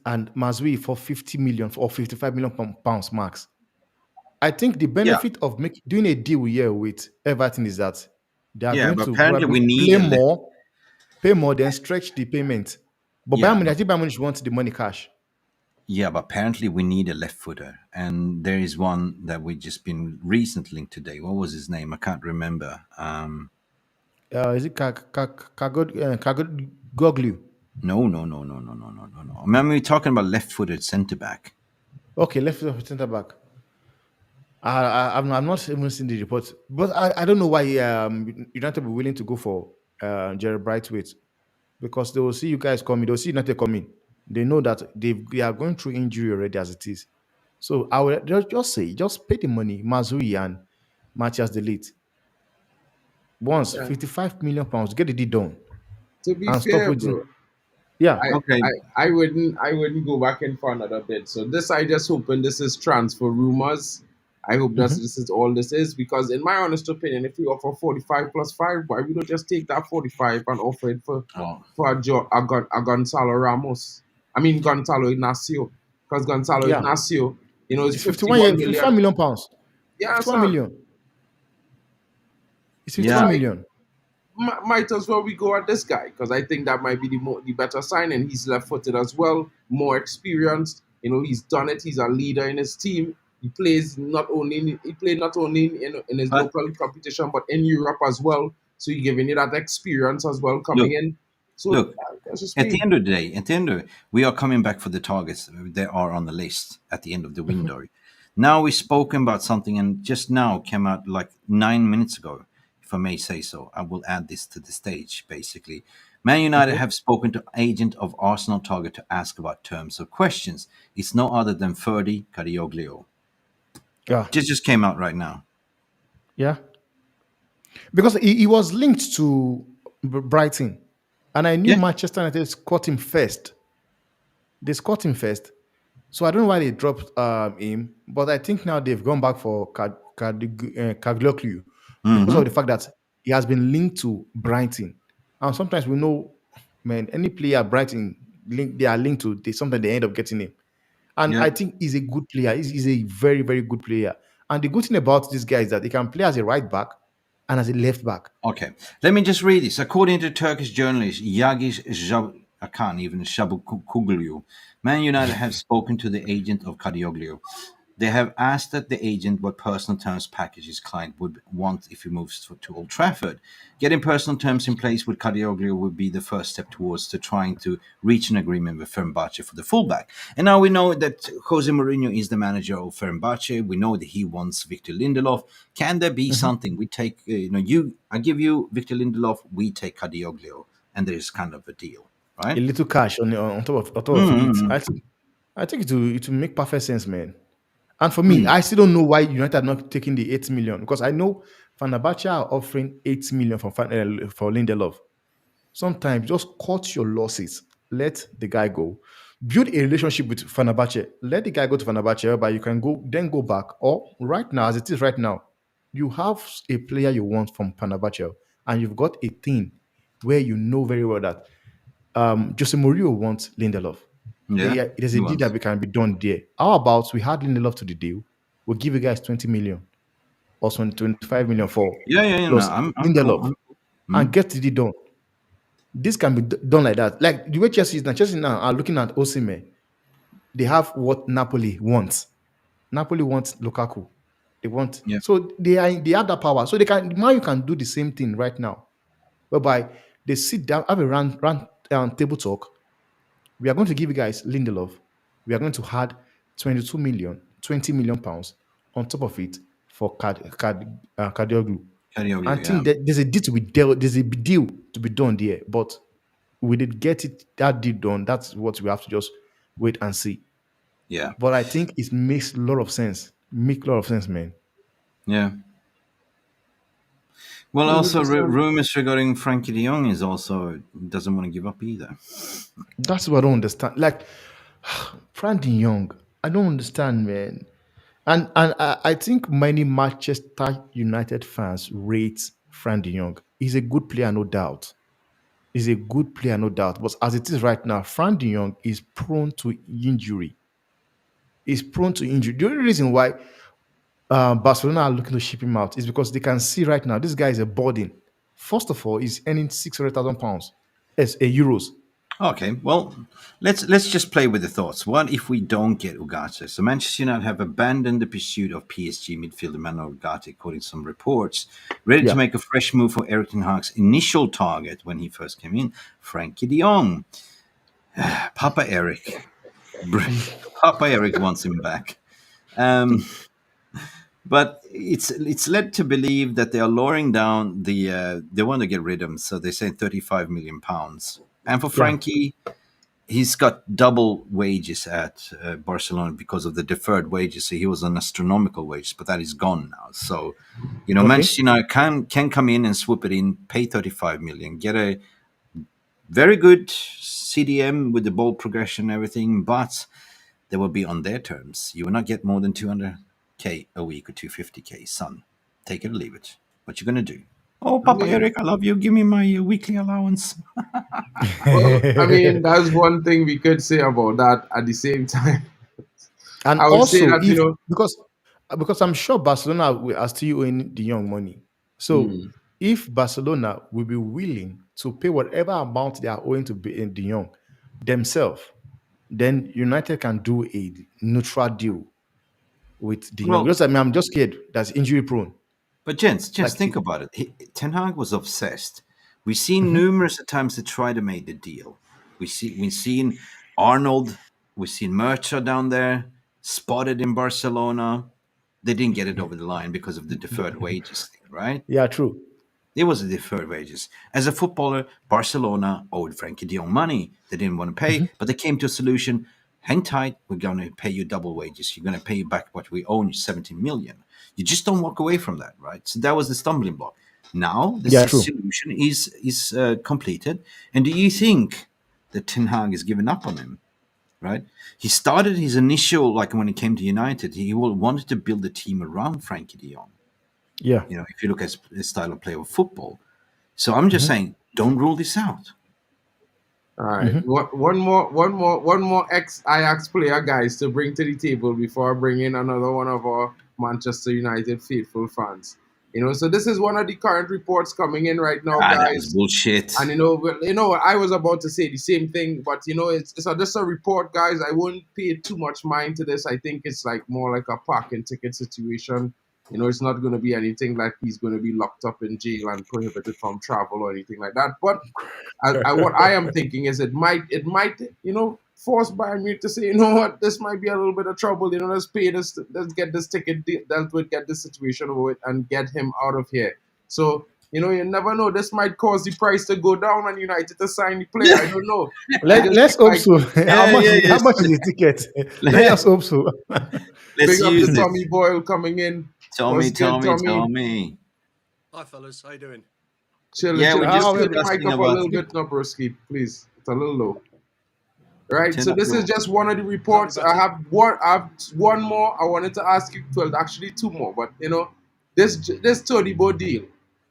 and Mazaroui for 50 million or 55 million pounds max. I think the Yeah, benefit of doing a deal here with Everton is that they are yeah, going but to apparently probably we need play a left. more, pay more, then stretch the payment. But Yeah, I think Bayern Munich wants the money cash. yeah, but apparently we need a left footer, and there is one that we just been recently linked today. What was his name? I can't remember. Is it Kagod No, no, no, no, no, no, no, no, no. I mean, we're talking about left-footed centre back. Okay, left center back. I'm not even seeing the report, but I don't know why United be willing to go for Jerry Brightwaite because they will see you guys coming. They'll see United coming. They know that they are going through injury already as it is. So I will just say, just pay the money, Mazui and Matthias Delete. Once Yeah. 55 million pounds, get the deal done To be and stop fair, waiting. bro, Yeah, I, Okay. I wouldn't go back in for another bid. So this I just hoping this is transfer rumors. I hope that mhm. this is all this is because in my honest opinion, if we offer 45 plus five, why we don't just take that 45 and offer it Oh, for a Gonzalo Ramos? I mean Gonzalo Ignacio. Because Gonzalo Yeah. Ignacio, is It's 51 years, 51 55 million. million pounds. Yeah, 51 son. million. It's It's 51 yeah, like million. might as well we go at this guy because I think that might be the better sign, and he's left footed as well, more experienced. He's done it. He's a leader in his team. He played not only in his But local competition but in Europe as well. So he giving you that experience as well coming look, in. So look. that's just At the me. end of the day, we are coming back for the targets that are on the list at the end of the window. Now we've spoken about something, and just now came out like 9 minutes ago, if I may say so. I will add this to the stage. Basically, Man United Okay. have spoken to agent of Arsenal target to ask about terms of questions. It's no other than Ferdi Kadioglu. Yeah, Just came out right now. yeah. Because he was linked to Brighton, and I knew Yeah. Manchester United caught him first. They scored him first. So I don't know why they dropped him, but I think now they've gone back for Kadioglu because of the Mm-hmm. fact that he has been linked to Brighton. And sometimes we know, man, any player Brighton they are linked to, sometimes they end up getting him. And Yeah. I think he's a good player. He's a very, very good player. And the good thing about this guy is that he can play as a right back and as a left back. Okay, let me just read this. According to Turkish journalist Yagish I can't even Shabukuglu, Man United have spoken to the agent of Kadioglu. They have asked that the agent what personal terms package his client would want if he moves to Old Trafford. Getting personal terms in place with Kadioglu would be the first step towards to trying to reach an agreement with Fenerbahce for the fullback. And now we know that Jose Mourinho is the manager of Fenerbahce. We know that he wants Victor Lindelof. Can there be Mhm. something we take? I give you Victor Lindelof, we take Kadioglu, and there is kind of a deal, A right? little cash on top of it. Mm-hmm. I think it will make perfect sense, man. And for me, Mm. I still don't know why United are not taking the 8 million because I know Fenerbahce are offering 8 million for Lindelof. Sometimes just cut your losses. Let the guy go. Build a relationship with Fenerbahce. Let the guy go to Fenerbahce, whereby you can go back. Or right now, as it is right now, you have a player you want from Fenerbahce, and you've got a thing where you know very well that Jose Mourinho wants Lindelof. Yeah, There's he a deal was. that can be done there. How about we add Lindelof to the deal? We'll give you guys 20 million or 25 million for Yeah, yeah, yeah. No, plus I'm cool. Lindelof I'm cool. and Mm. get the deal done. This can be done like that. Like the way Chelsea now are looking at Osimhen. They have what Napoli wants. Napoli wants Lukaku. They want Yeah, so they have that power. So they can now you can do the same thing right now, whereby they sit down, have a round table talk. We are going to give you guys Lindelof. We are going to add 22 million, 20 million pounds on top of it for Kadioglu. Kadioglu. And Yeah, think that there's a deal to be dealt, there's a deal to be done there, but we did get that deal done. That's what we have to just wait and see. yeah, But I think it makes a lot of sense. Make a lot of sense, man. yeah. Well, also 100%. rumors regarding Frankie De Jong is also doesn't want to give up either. That's what I don't understand. Like Brandon Young, I don't understand, man. And I think many Manchester United fans rate Frank de Jong. He's a good player, no doubt. He's a good player, no doubt. But as it is right now, Frank de Jong is prone to injury. He's prone to injury. The only reason why Barcelona are looking to ship him out is because they can see right now this guy is a burden. First of all, he's earning 600,000 pounds as a euros. Okay, well, let's just play with the thoughts. What if we don't get Ugarte? So Manchester United have abandoned the pursuit of PSG midfielder Manuel Ugarte, according to some reports, ready to Yeah. make a fresh move for Erik ten Hag's initial target when he first came in, Frankie De Jong. Papa Eric, Papa Eric wants him back. Um, but it's led to believe that they are lowering down they want to get rid of him, so they say 35 million pounds. And for Yeah. Frankie, he's got double wages at Barcelona because of the deferred wages. So he was on astronomical wages, but that is gone now. So, Okay. Manchester United can come in and swoop it in, pay 35 million, get a very good CDM with the ball progression and everything, but they will be on their terms. You will not get more than 200k a week or 250k, son. Take it or leave it. What you gonna do? Oh, I Papa mean, Eric, I love you. Give me my weekly allowance. well, I mean, that's one thing we could say about that. At the same time, And I would say also, that if because I'm sure Barcelona are still owing the young money. So mm, if Barcelona will be willing to pay whatever amount they are owing to be in the young themselves, then United can do a neutral deal with De Jong. Well, Because I mean, I'm just scared that's injury prone. but gents, just Like, think about it. Ten Hag was obsessed. We've seen Mhm. numerous times to try to make the deal. We've seen Arnold, we've seen Murcha down there, spotted in Barcelona. They didn't get it over the line because of the deferred wages thing, right? Yeah, true. It was a deferred wages. As a footballer, Barcelona owed Frenkie de Jong money. They didn't want to pay, but they came to a solution. Hang tight. We're going to pay you double wages. You're going to pay you back what we own you, 17 million. You just don't walk away from that, right? So that was the stumbling block. Now the Yeah, true. solution is completed. And do you think that Ten Hag has given up on him? Right? He started his initial, like when he came to United, he wanted to build a team around Frankie de Jong. Yeah. If you look at his style of play of football. So I'm just Hmm. saying, don't rule this out. All right. Hmm. One more ex Ajax player, guys, to bring to the table before I bring in another one of our Manchester United faithful fans. So this is one of the current reports coming in right now, That was guys. bullshit. And I was about to say the same thing, but just a report, guys. I wouldn't pay too much mind to this. I think it's like more like a parking ticket situation. It's not going to be anything like he's going to be locked up in jail and prohibited from travel or anything like that. But what I am thinking is it might force Bayern Munich to say, what, this might be a little bit of trouble. Let's pay this, let's get this ticket dealt with, get this situation over with, and get him out of here. So you never know. This might cause the price to go down and United to sign the player. I don't know. I just Let's feel hope like so. how Yeah, much? yeah, How yes. much is the ticket? Let's just hope so. Let's big up to use Tommy this. Boyle coming in. Tommy, What's good, Tommy, Tommy? Tommy. Hi, fellas. How you doing? Chilling, Yeah, we're chilling. just Just How turn every- the mic discussing up a about little bit, no, broski, please. It's a little low. Right, turn so up this is your. just one of the Is that any reports. I better? have one more. I wanted to ask you, well, actually two more, but this Todibo deal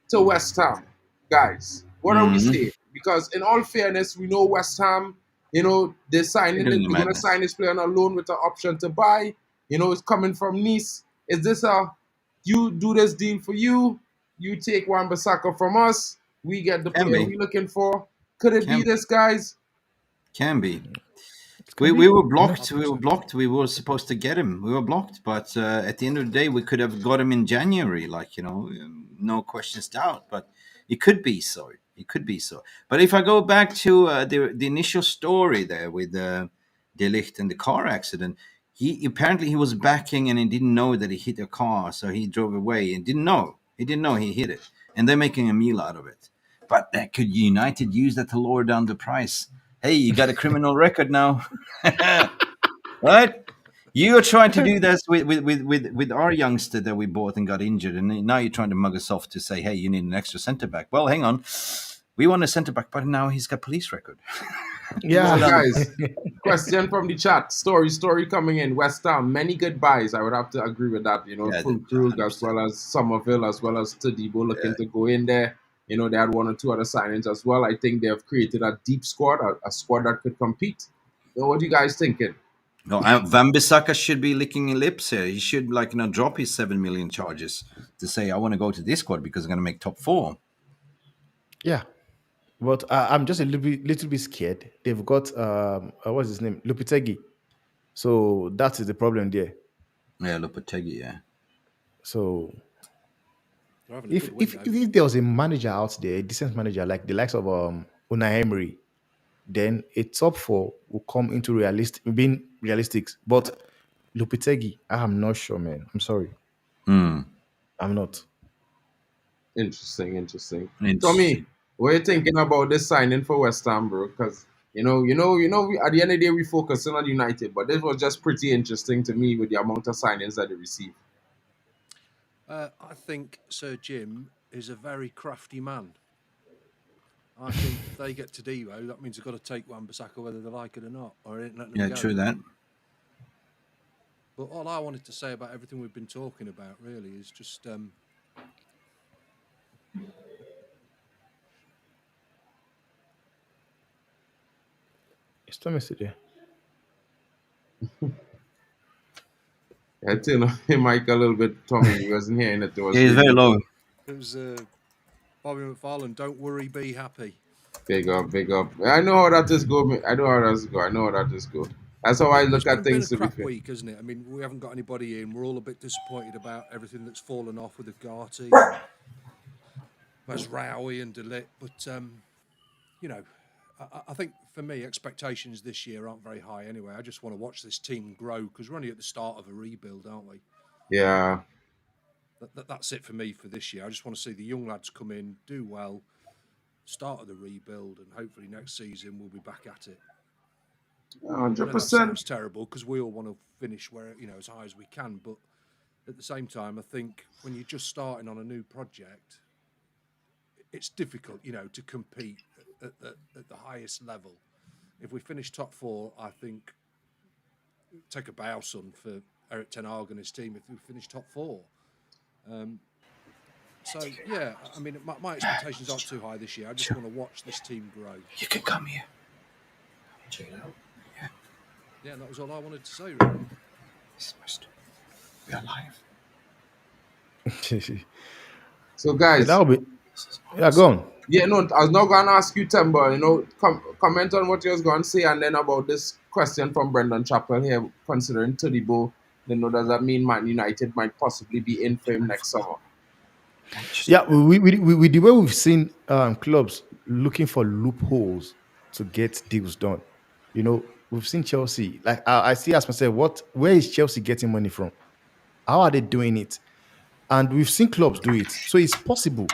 to West Ham, guys. What are we Mm, saying? Because in all fairness, we know West Ham. They're they're signing it. doing the They're gonna madness. sign this player on a loan with the option to buy. It's coming from Nice. Is this a you do this deal for you? You take Wan-Bissaka from us. We get the Can player be, we looking for. Could it be can this, guys? can be. it We, can we be. were Yeah. I blocked. think We were so. blocked. We were supposed to get him. We were blocked. But at the end of the day, we could have got him in January, like, no questions doubt. But it could be so. It could be so. But if I go back to the initial story there with De Ligt and the car accident, he apparently he was backing and he didn't know that he hit a car, so he drove away and didn't know. He didn't know he hit it, and they're making a meal out of it. But that could United use that to lower down the price? Hey, you got a criminal record now. Right? You are trying to do this with our youngster that we bought and got injured, and now you're trying to mug us off to say, hey, you need an extra centre back. Well, hang on. We want a centre back, but now he's got police record. Yeah. Lower So, down the guys, price. question from the chat. Story coming in. West Ham, many good buys. I would have to agree with that. Yeah, Full Krug as 100%. well as Somerville, as well as Todibo Yeah. looking to go in there. They had one or two other signings as well. I think they have created a deep squad, a squad that could compete. What are you guys thinking? No, Van-Bissaka should be licking his lips here. He should, like, drop his 7 million charges to say, I want to go to this squad because I'm going to make top four. Yeah. But I'm just a little bit scared. They've got what's his name, Lupitegi. So that is the problem there. Yeah, Lopetegui, yeah. So They're having a if good if, window. if there was a manager out there, a decent manager like the likes of Unai Emery, then a top four will come into being realistic. But Lupitegi, I'm not sure, man. I'm sorry, Hmm. I'm not. Interesting. Tommy, Interesting. what are you thinking about this signing for West Ham, bro? Because at the end of the day, we focusing on United, but this was just pretty interesting to me with the amount of signings that they received. I think Sir Jim is a very crafty man. I think if they get to Devo, that means they've got to take Wan-Bissaka whether they like it or not, or ain't letting them Yeah, go. true that. But all I wanted to say about everything we've been talking about really is just It's Thomas today. I think him Mike a little bit, Tommy. He wasn't hearing it. It was Yeah, he's really very low. it was Bobby McFarlane. Don't worry, be happy. big up. I know how that is go. I know how that is go. That's how I look It's at been things, a to be crap fair. week, hasn't it? I mean, we haven't got anybody in. We're all a bit disappointed about everything that's fallen off with Ugarte and Mazaroui and Ligt. But you know, I think for me, expectations this year aren't very high anyway. I just want to watch this team grow because we're only at the start of a rebuild, aren't we? Yeah. That's it for me for this year. I just want to see the young lads come in, do well, start of the rebuild, and hopefully next season we'll be back at it. I know that 100%. sounds terrible because we all want to finish where as high as we can, but at the same time, I think when you're just starting on a new project, it's difficult, to compete at the highest level. If we finish top four, I think take a bow, son, for Erik ten Hag and his team if we finish top four. So yeah, I mean, my expectations aren't too high this year. I just want to watch this team grow. You can come here. Check it out. Yeah, that was all I wanted to say, really. This is my story. We are live. So, guys, That'll be. Yeah, go on. yeah, no, I was not going to ask you, Timber, comment on what you was going to say, and then about this question from Brendan Chappell here, considering Todibo, does that mean Man United might possibly be in for him next summer? Yeah, with the way we've seen clubs looking for loopholes to get deals done, we've seen Chelsea. Like I see, ask myself, where is Chelsea getting money from? How are they doing it? And we've seen clubs do it, so it's possible.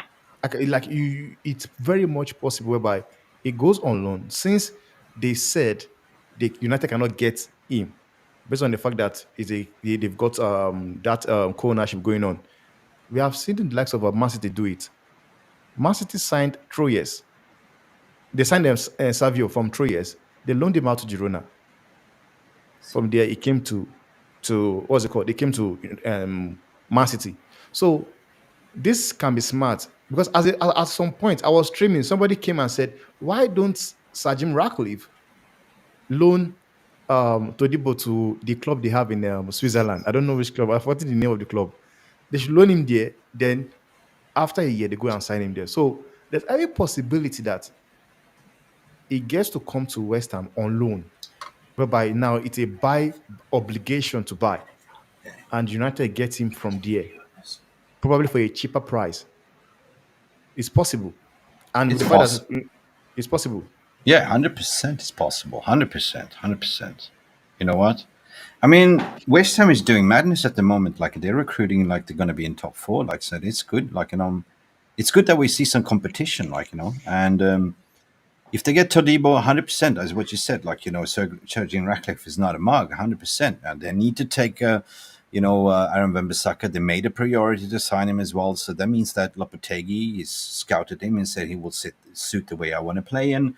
It's very much possible whereby it goes on loan since they said United cannot get him based on the fact that they've got that co-ownership going on. We have seen the likes of Man City do it. Man City signed Troyes. They signed them Savio from Troyes. They loaned him out to Girona. From there, he came to what's it called? They came to Man City. So this can be smart because at some point I was streaming. Somebody came and said, "Why don't Sir Jim Ratcliffe loan Todibo to the club they have in Switzerland? I don't know which club. I've forgotten the name of the club. They should loan him there. Then after a year, they go and sign him there. So there's every possibility that he gets to come to West Ham on loan, whereby now it's a buy obligation to buy, and United gets him from there, probably for a cheaper price. It's possible, and with It's the fact that possible. it's possible. Yeah, 100% is possible. 100%. 100%. You know what? I mean, West Ham is doing madness at the moment. Like, they're recruiting like they're going to be in top four. Like I said, it's good. Like, it's good that we see some competition, and if they get Todibo 100%, as what you said, Sir Jim Ratcliffe is not a mug, 100%. And they need to take, Aaron Wan-Bissaka. They made a priority to sign him as well. So that means that Lopetegui is scouted him and said he will suit the way I want to play. And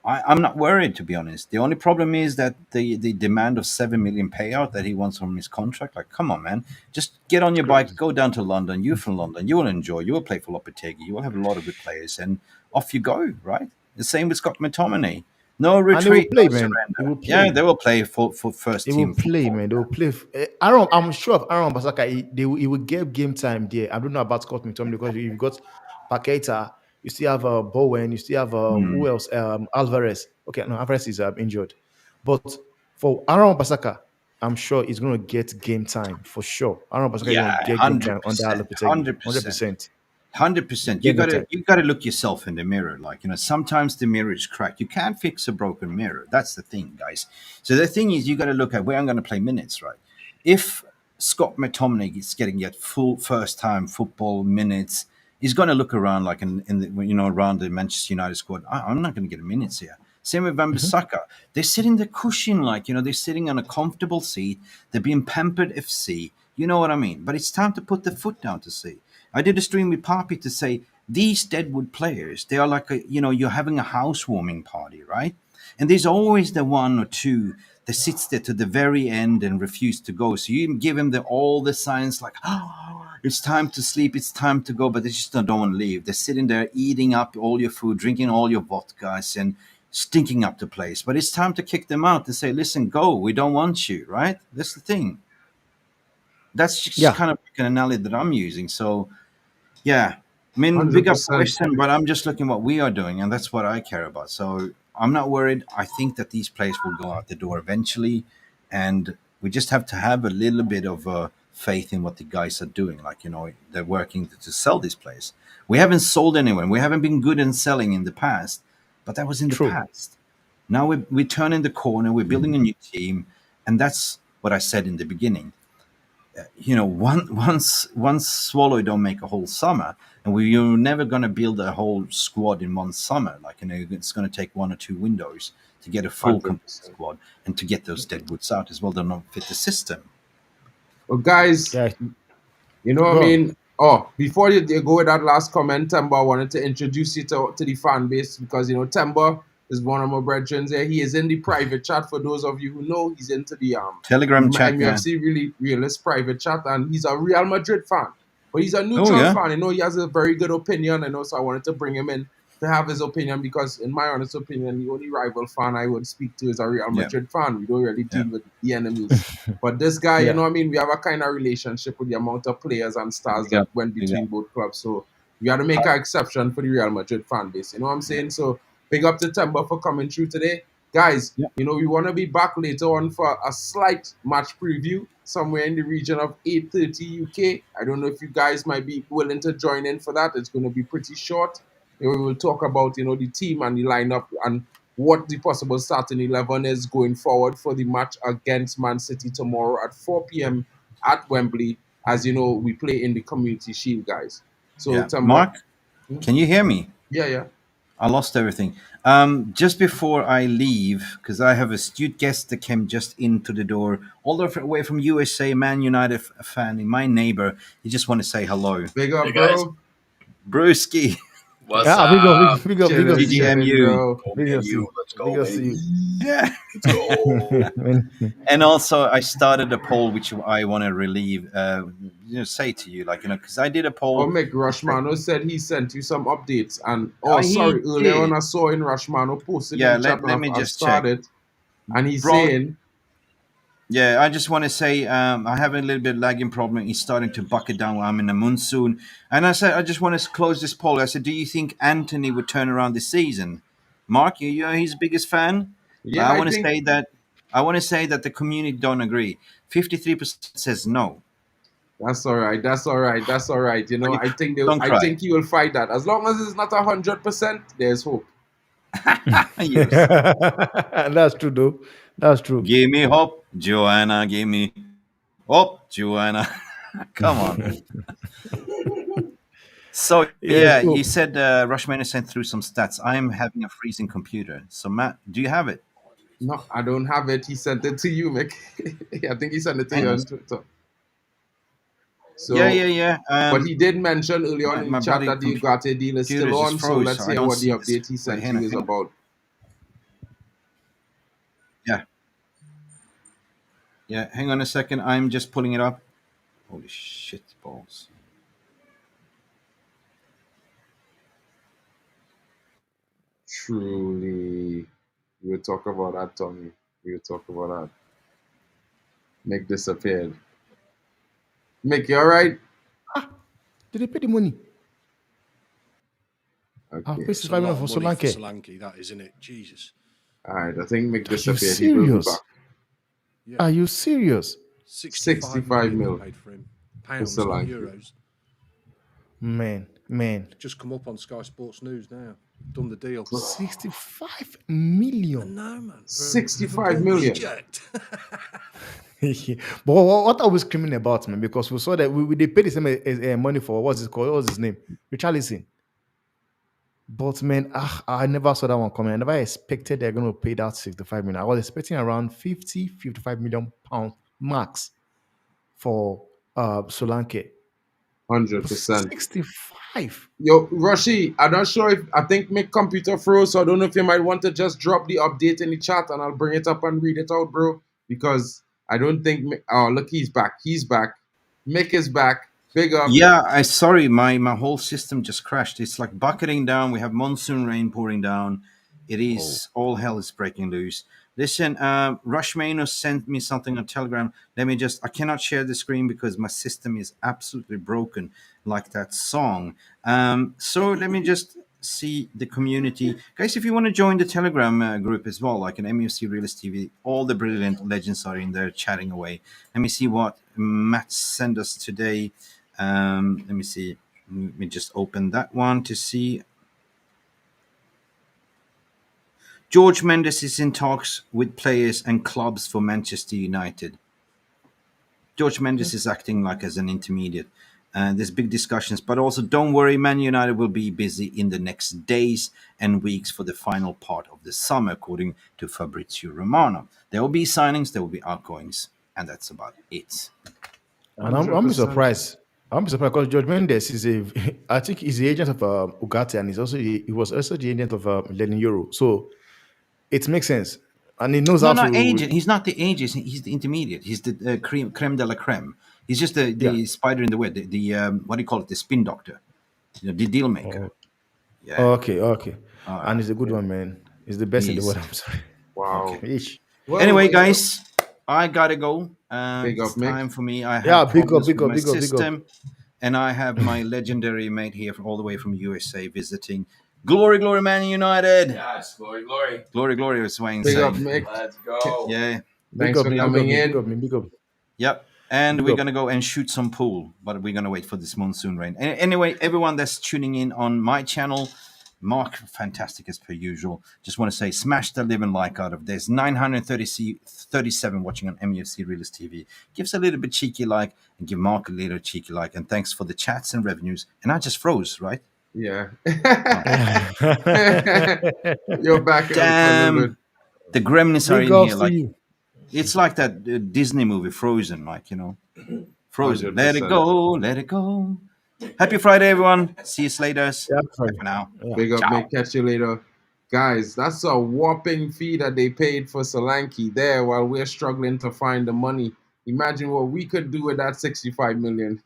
I'm not worried, to be honest. The only problem is that the demand of 7 million payout that he wants from his contract. Like, come on, man. Just get on your bike, go down to London. You're from London. You will enjoy. You will play for Lopetegui. You will have a lot of good players. And off you go, right? The same with Scott McTominay. No And they will retreat, no play, man. They surrender. will Yeah, play. they will play for first They will team play, football. man. They will play. Aaron, I'm sure of Aaron Basaka. He will get game time there. I don't know about Scott McTominay because you've got Paqueta. You still have Bowen. You still have who else? Alvarez. Okay, no, Alvarez is injured. But for Aaron Basaka, I'm sure he's going to get game time for sure. Aaron Basaka is Yeah, going to get game time under 100%. Lopetegui. 100%. 100%. You Get game gotta time. you gotta look yourself in the mirror. Sometimes the mirror is cracked. You can't fix a broken mirror. That's the thing, guys. So the thing is, you gotta look at where I'm gonna play minutes, right? If Scott McTominay is getting yet full first time football minutes, he's gonna look around like in the, around the Manchester United squad. I'm not gonna get minutes here. Same with Van Mhm. Bissaka. They're sitting there cushion, they're sitting on a comfortable seat. They're being pampered FC. You know what I mean? But it's time to put the foot down to see. I did a stream with Papi to say these Deadwood players, they are like you're having a housewarming party, right? And there's always the one or two that sits there to the very end and refuse to go. So you give them all the signs like, oh, it's time to sleep, it's time to go, but they just don't want to leave. They're sitting there eating up all your food, drinking all your vodkas and stinking up the place. But it's time to kick them out and say, listen, go, we don't want you, right? That's the thing. That's just Yeah. kind of like an analogy that I'm using. So yeah, I mean, big up for 100%. Western, but I'm just looking what we are doing, and that's what I care about. So I'm not worried. I think that these players will go out the door eventually, and we just have to have a little bit of faith in what the guys are doing. Like, they're working to sell these players. We haven't sold anyone. We haven't been good in selling in the past, but that was in the True. past. Now we're turning the corner. We're building a new team, and that's what I said in the beginning. Once swallow don't make a whole summer, and you're never going to build a whole squad in one summer. Like, it's going to take 1 or 2 windows to get a full complete 100%. squad and to get those deadwoods out as well. They don't fit the system. Well, guys, Yeah. you know what I Go on. mean? Oh, before you go with that last comment, Temba, I wanted to introduce you to the fan base because, Temba is one of my brethren there. He is in the private chat. For those of you who know, he's into the Telegram chat, yeah. MUFC really realist private chat, and he's a Real Madrid fan. But he's a neutral yeah? fan. He has a very good opinion, so I wanted to bring him in to have his opinion because, in my honest opinion, the only rival fan I would speak to is a Real Yeah. Madrid fan. We don't really deal Yeah. with the enemies. But this guy, Yeah. we have a kind of relationship with the amount of players and stars that went between both clubs. So we got to make an exception for the Real Madrid fan base. You know what I'm saying? So big up to Temba for coming through today. Guys, Yeah. we want to be back later on for a slight match preview somewhere in the region of 8:30 UK. I don't know if you guys might be willing to join in for that. It's going to be pretty short. We will talk about, the team and the lineup and what the possible starting 11 is going forward for the match against Man City tomorrow at 4 p.m. at Wembley. As you know, we play in the Community Shield, guys. So, Yeah. Temba. Mark, can you hear me? Yeah. I lost everything. Just before I leave, because I have a astute guest that came just into the door, all the way from USA, Man United fan, my neighbor. He just want to say hello. Big up, Hey, guys. bro. Brewski. What's Yeah, up? big up, big up, big up, Chilling, to you. chilling, GGMU. bro. Go Big man, up to you. let's Big go, up to baby. you. Yeah. Let's go. And also, I started a poll which I want to relieve, say to you, because I did a poll. Mick Rushmano said he sent you some updates. And, He earlier on did. I saw in Rushmano posted Yeah, in the chat let and me I've just check. started. And he's Bro, saying, yeah, I just want to say I have a little bit lagging problem. He's starting to bucket down while I'm in a monsoon. And I said, I just want to close this poll. I said, do you think Antony would turn around this season? Mark, you're his biggest fan? But yeah, I I want to think say that the community don't agree. 53% says no. that's all right. That's all right. That's all right. I think Don't I cry. think he will fight that. As long as it's not 100%, there's hope. Yes. That's true, though. That's true. Give me hope, Joanna. Give me hope, Joanna. Come on. So, Yeah, yeah, so you said Rushman sent through some stats. I'm having a freezing computer. So, Matt, do you have it? No, I don't have it. He sent it to you, Mick. I think he sent it to Hang you on. on Twitter. So, Yeah. but he did mention early on in my the chat bloody that the Ugarte deal is computer still just on. So froze, let's so I hear don't what the see this. update he sent to you is about. Yeah, hang on a second. I'm just pulling it up. Holy shit balls. Truly, we will talk about that, Tommy. We will talk about that. Mick disappeared. Mick, you all right? did they pay the money? I've Okay. paid It's a 65 lot million of for money for Solanke. Solanke, that isn't it? Jesus. All right. I think Mick Are you disappeared. He will be serious? back. Yeah. Are you serious? 65 65 million mil they paid for him. Pounds, not Solanke. euros. Man. Just come up on Sky Sports News now. Done the deal. 65 I million. know, man. 65 million. Reject. But what are we screaming about, man? Because we saw that they paid the same money for what's it called? What's his name? Richarlison. But man, I never saw that one coming. I never expected they're going to pay that 65 million. I was expecting around 55 million pounds max for Solanke. 100%. 65. Yo, Rushy, I'm not sure if I think Mick computer froze, so I don't know if you might want to just drop the update in the chat and I'll bring it up and read it out, bro. Because I don't think look, he's back. He's back. Mick is back. Big up. Yeah, I sorry, my whole system just crashed. It's like bucketing down. We have monsoon rain pouring down. It is all hell is breaking loose. Listen, Rushmano sent me something on Telegram. I cannot share the screen because my system is absolutely broken, like that song. So let me just see the community. Guys, if you want to join the Telegram group as well, like an MUFC Realist TV, all the brilliant legends are in there chatting away. Let me see what Matt sent us today. Let me see. Let me just open that one to see. George Mendes is in talks with players and clubs for Manchester United. George Mendes is acting like as an intermediate. There's big discussions, but also don't worry, Man United will be busy in the next days and weeks for the final part of the summer, according to Fabrizio Romano. There will be signings, there will be outgoings, and that's about it. And I'm 100%. surprised. I'm surprised because George Mendes is a, I think he's the agent of Ugarte, and he was also the agent of Lenin Euro. So it makes sense, and he knows No, how no, to. agent. He's not the agent. He's the intermediate. He's the creme de la creme. He's just the, Yeah. the spider in the web. The what do you call it? The spin doctor. The deal maker. Oh, Yeah. okay. All And right. he's a good one, man. He's the best in the He's world. I'm sorry. okay. Wow. Ish. Well, Anyway, you know, guys, I gotta go. big It's up, Mick. time for me. I Yeah, have big up, problems big with up, my big up, big up. system, and I have my legendary mate here from all the way from USA visiting. Glory, glory, Man United. Yes, glory, glory. Glory, glory, as Wayne Big up, saying. Mick. Let's go. Yeah. Big Thanks up for me, big up coming me, big in. up me, big up. Yep. And Big we're up. going to go and shoot some pool, but we're going to wait for this monsoon rain. Anyway, everyone that's tuning in on my channel, Mark, fantastic as per usual. Just want to say, smash the living like out of this. 937 watching on MUFC Realist TV. Give us a little bit cheeky like and give Mark a little cheeky like. And thanks for the chats and revenues. And I just froze, right? Yeah. Big You're back for a little bit. Damn. The gremlins are in here. ups to Like you. it's like that Disney movie Frozen, like, you know. Frozen. Let it 100%. go. Let it go. Happy Friday, everyone. See you later. Yeah, Bye fine. for now. Yeah. Big up, Ciao. Mick. Catch you later. Guys, that's a whopping fee that they paid for Solanke there while we're struggling to find the money. Imagine what we could do with that 65 million.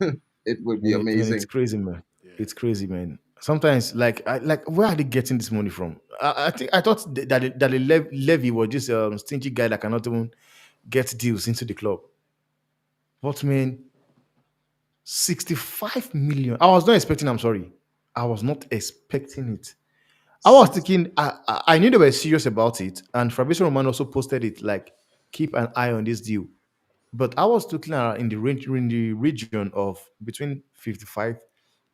It would be Man, it's amazing. crazy, man. Yeah. It's crazy, man. Sometimes, like, where are they getting this money from? I thought that Levy was just a stingy guy that cannot even get deals into the club. But man, 65 million. I was not expecting. I'm sorry, I was not expecting it. I was thinking. I knew they were serious about it, and Fabrizio Romano also posted it like, keep an eye on this deal. But I was looking at in the range in the region of between 55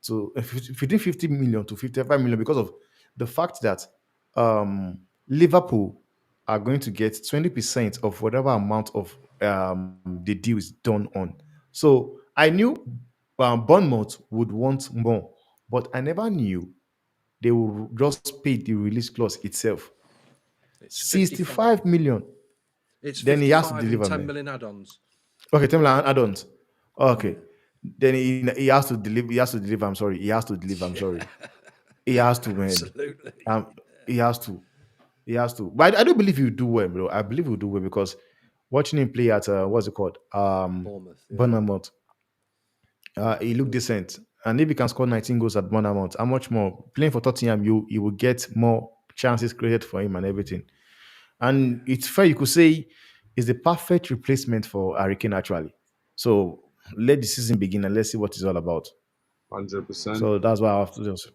to 50 million to 55 million because of the fact that Liverpool are going to get 20% of whatever amount of the deal is done on. So I knew Bournemouth would want more, but I never knew they will just pay the release clause itself. It's 55. 65 million. It's Then he has to 55 and deliver, 10 man. million add-ons. Okay, tell me add-ons. Okay. Then he has to deliver. He has to deliver. I'm sorry. He has to deliver. I'm sorry. He has to, man. Absolutely. He has to. He has to. But I don't believe he'll do well, bro. I believe he'll do well because watching him play at what's it called? Bournemouth. Yeah. Bournemouth. He looked decent. And if he can score 19 goals at Bournemouth, how much more? Playing for Tottenham, you will get more chances created for him and everything. And it's fair, you could say, is the perfect replacement for Harry Kane, actually. So let the season begin and let's see what it's all about. 100%. So that's why I have to just.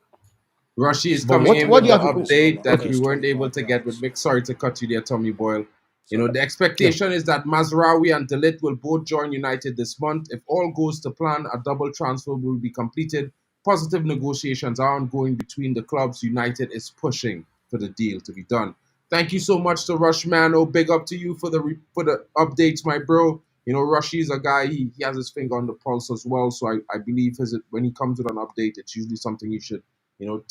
Rushy is But coming in what with do you the have to? update that Okay. we weren't able to get with Mick. Sorry to cut you there, Tommy Boyle. You know, the expectation is that Mazaroui and Ligt will both join United this month. If all goes to plan, a double transfer will be completed. Positive negotiations are ongoing between the clubs. United is pushing for the deal to be done. Thank you so much to Rushmano. Big up to you for the updates, my bro. You know, Rushy is a guy, he has his finger on the pulse as well. So I believe when he comes with an update, it's usually something you should, you know,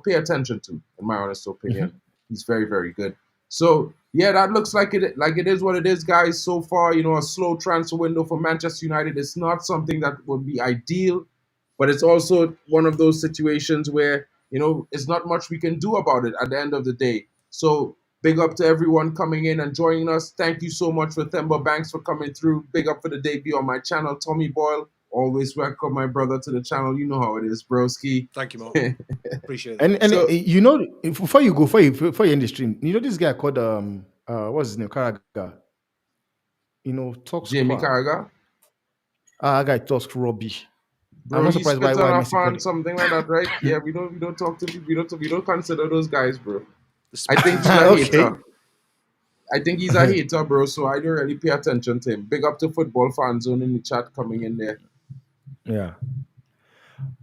pay attention to, in my honest opinion. He's very, very good. So yeah, that looks like it is what it is, guys. So far, you know, a slow transfer window for Manchester United. It's not something that would be ideal, but it's also one of those situations where, you know, it's not much we can do about it at the end of the day. So big up to everyone coming in and joining us. Thank you so much for Themba Banks for coming through. Big up for the debut on my channel. Tommy Boyle, always welcome my brother to the channel. You know how it is, broski. Thank you, Mark. Appreciate it. And So- you know, before you end the stream, you know this guy called what's his name? Karaga. You know, talks Jamie crap. Carragher. That guy talks rubbish. I'm Bro, not he surprised spits why on a Messi fan, called something like that, right? Yeah, we don't talk to we don't consider those guys, bro. The I think spitting he's a okay. hater. I think he's a hater, bro. So I don't really pay attention to him. Big up to football fan zone in the chat coming in there. Yeah.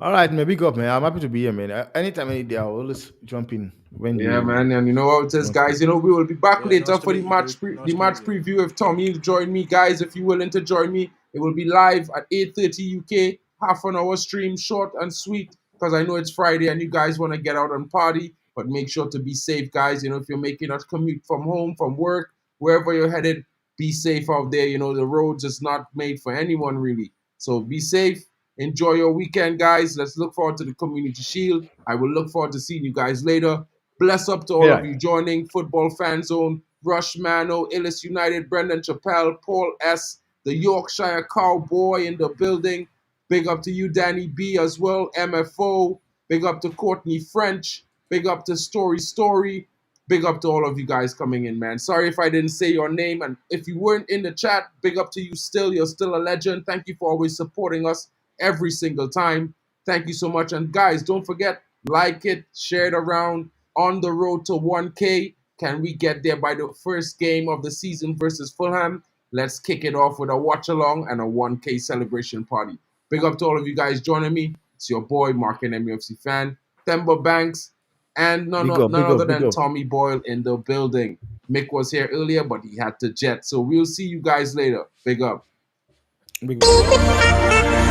All right, man. Big up, man. I'm happy to be here, man. Anytime, any day, I'll always jump in when Yeah, you man, and you know how it is, want to. guys. You know we will be back Yeah, later nice to for the meet you, match dude. Nice the to match meet you. preview. If Tommy will join me, guys, if you're willing to join me, it will be live at 8:30 UK, half an hour stream, short and sweet. Because I know it's Friday and you guys want to get out and party, but make sure to be safe, guys. You know, if you're making a commute from home, from work, wherever you're headed, be safe out there. You know, the roads is not made for anyone really. So be safe. Enjoy your weekend, guys. Let's look forward to the Community Shield. I will look forward to seeing you guys later. Bless up to all Yeah. of you joining Football Fan Zone, Rush Mano, Illis United, Brendan Chappelle, Paul S., the Yorkshire Cowboy in the building. Big up to you, Danny B, as well, MFO. Big up to Courtney French. Big up to Story. Big up to all of you guys coming in, man. Sorry if I didn't say your name. And if you weren't in the chat, big up to you still. You're still a legend. Thank you for always supporting us every single time. Thank you so much. And guys, don't forget, like it, share it around. On the road to 1K. Can we get there by the first game of the season versus Fulham? Let's kick it off with a watch along and a 1K celebration party. Big up to all of you guys joining me. It's your boy, Mark and MUFC fan, Themba Banks, and none Big up, big other up, big than up. Tommy Boyle in the building. Mick was here earlier, but he had to jet. So we'll see you guys later. Big up. Big up.